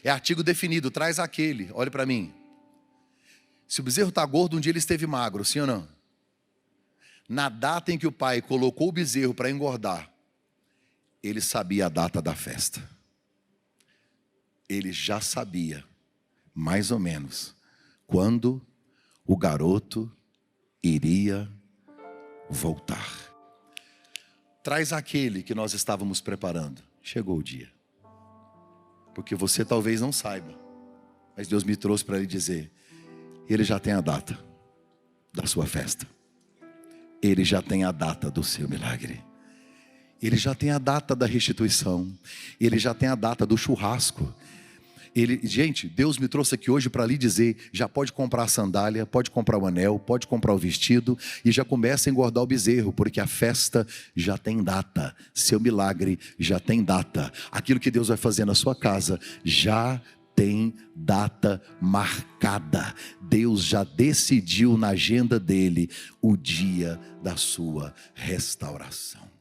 É artigo definido, traz aquele. Olhe para mim. Se o bezerro está gordo, um dia ele esteve magro, sim ou não? Na data em que o pai colocou o bezerro para engordar, ele sabia a data da festa. ele já sabia, mais ou menos, quando o garoto iria voltar. Traz aquele que nós estávamos preparando. Chegou o dia. Porque você talvez não saiba, mas Deus me trouxe para lhe dizer: ele já tem a data da sua festa. Ele já tem a data do seu milagre. Ele já tem a data da restituição. Ele já tem a data do churrasco. Gente, Deus me trouxe aqui hoje para lhe dizer: já pode comprar a sandália, pode comprar o anel, pode comprar o vestido e já começa a engordar o bezerro, porque a festa já tem data, seu milagre já tem data, aquilo que Deus vai fazer na sua casa já tem data marcada. Deus já decidiu na agenda dele o dia da sua restauração.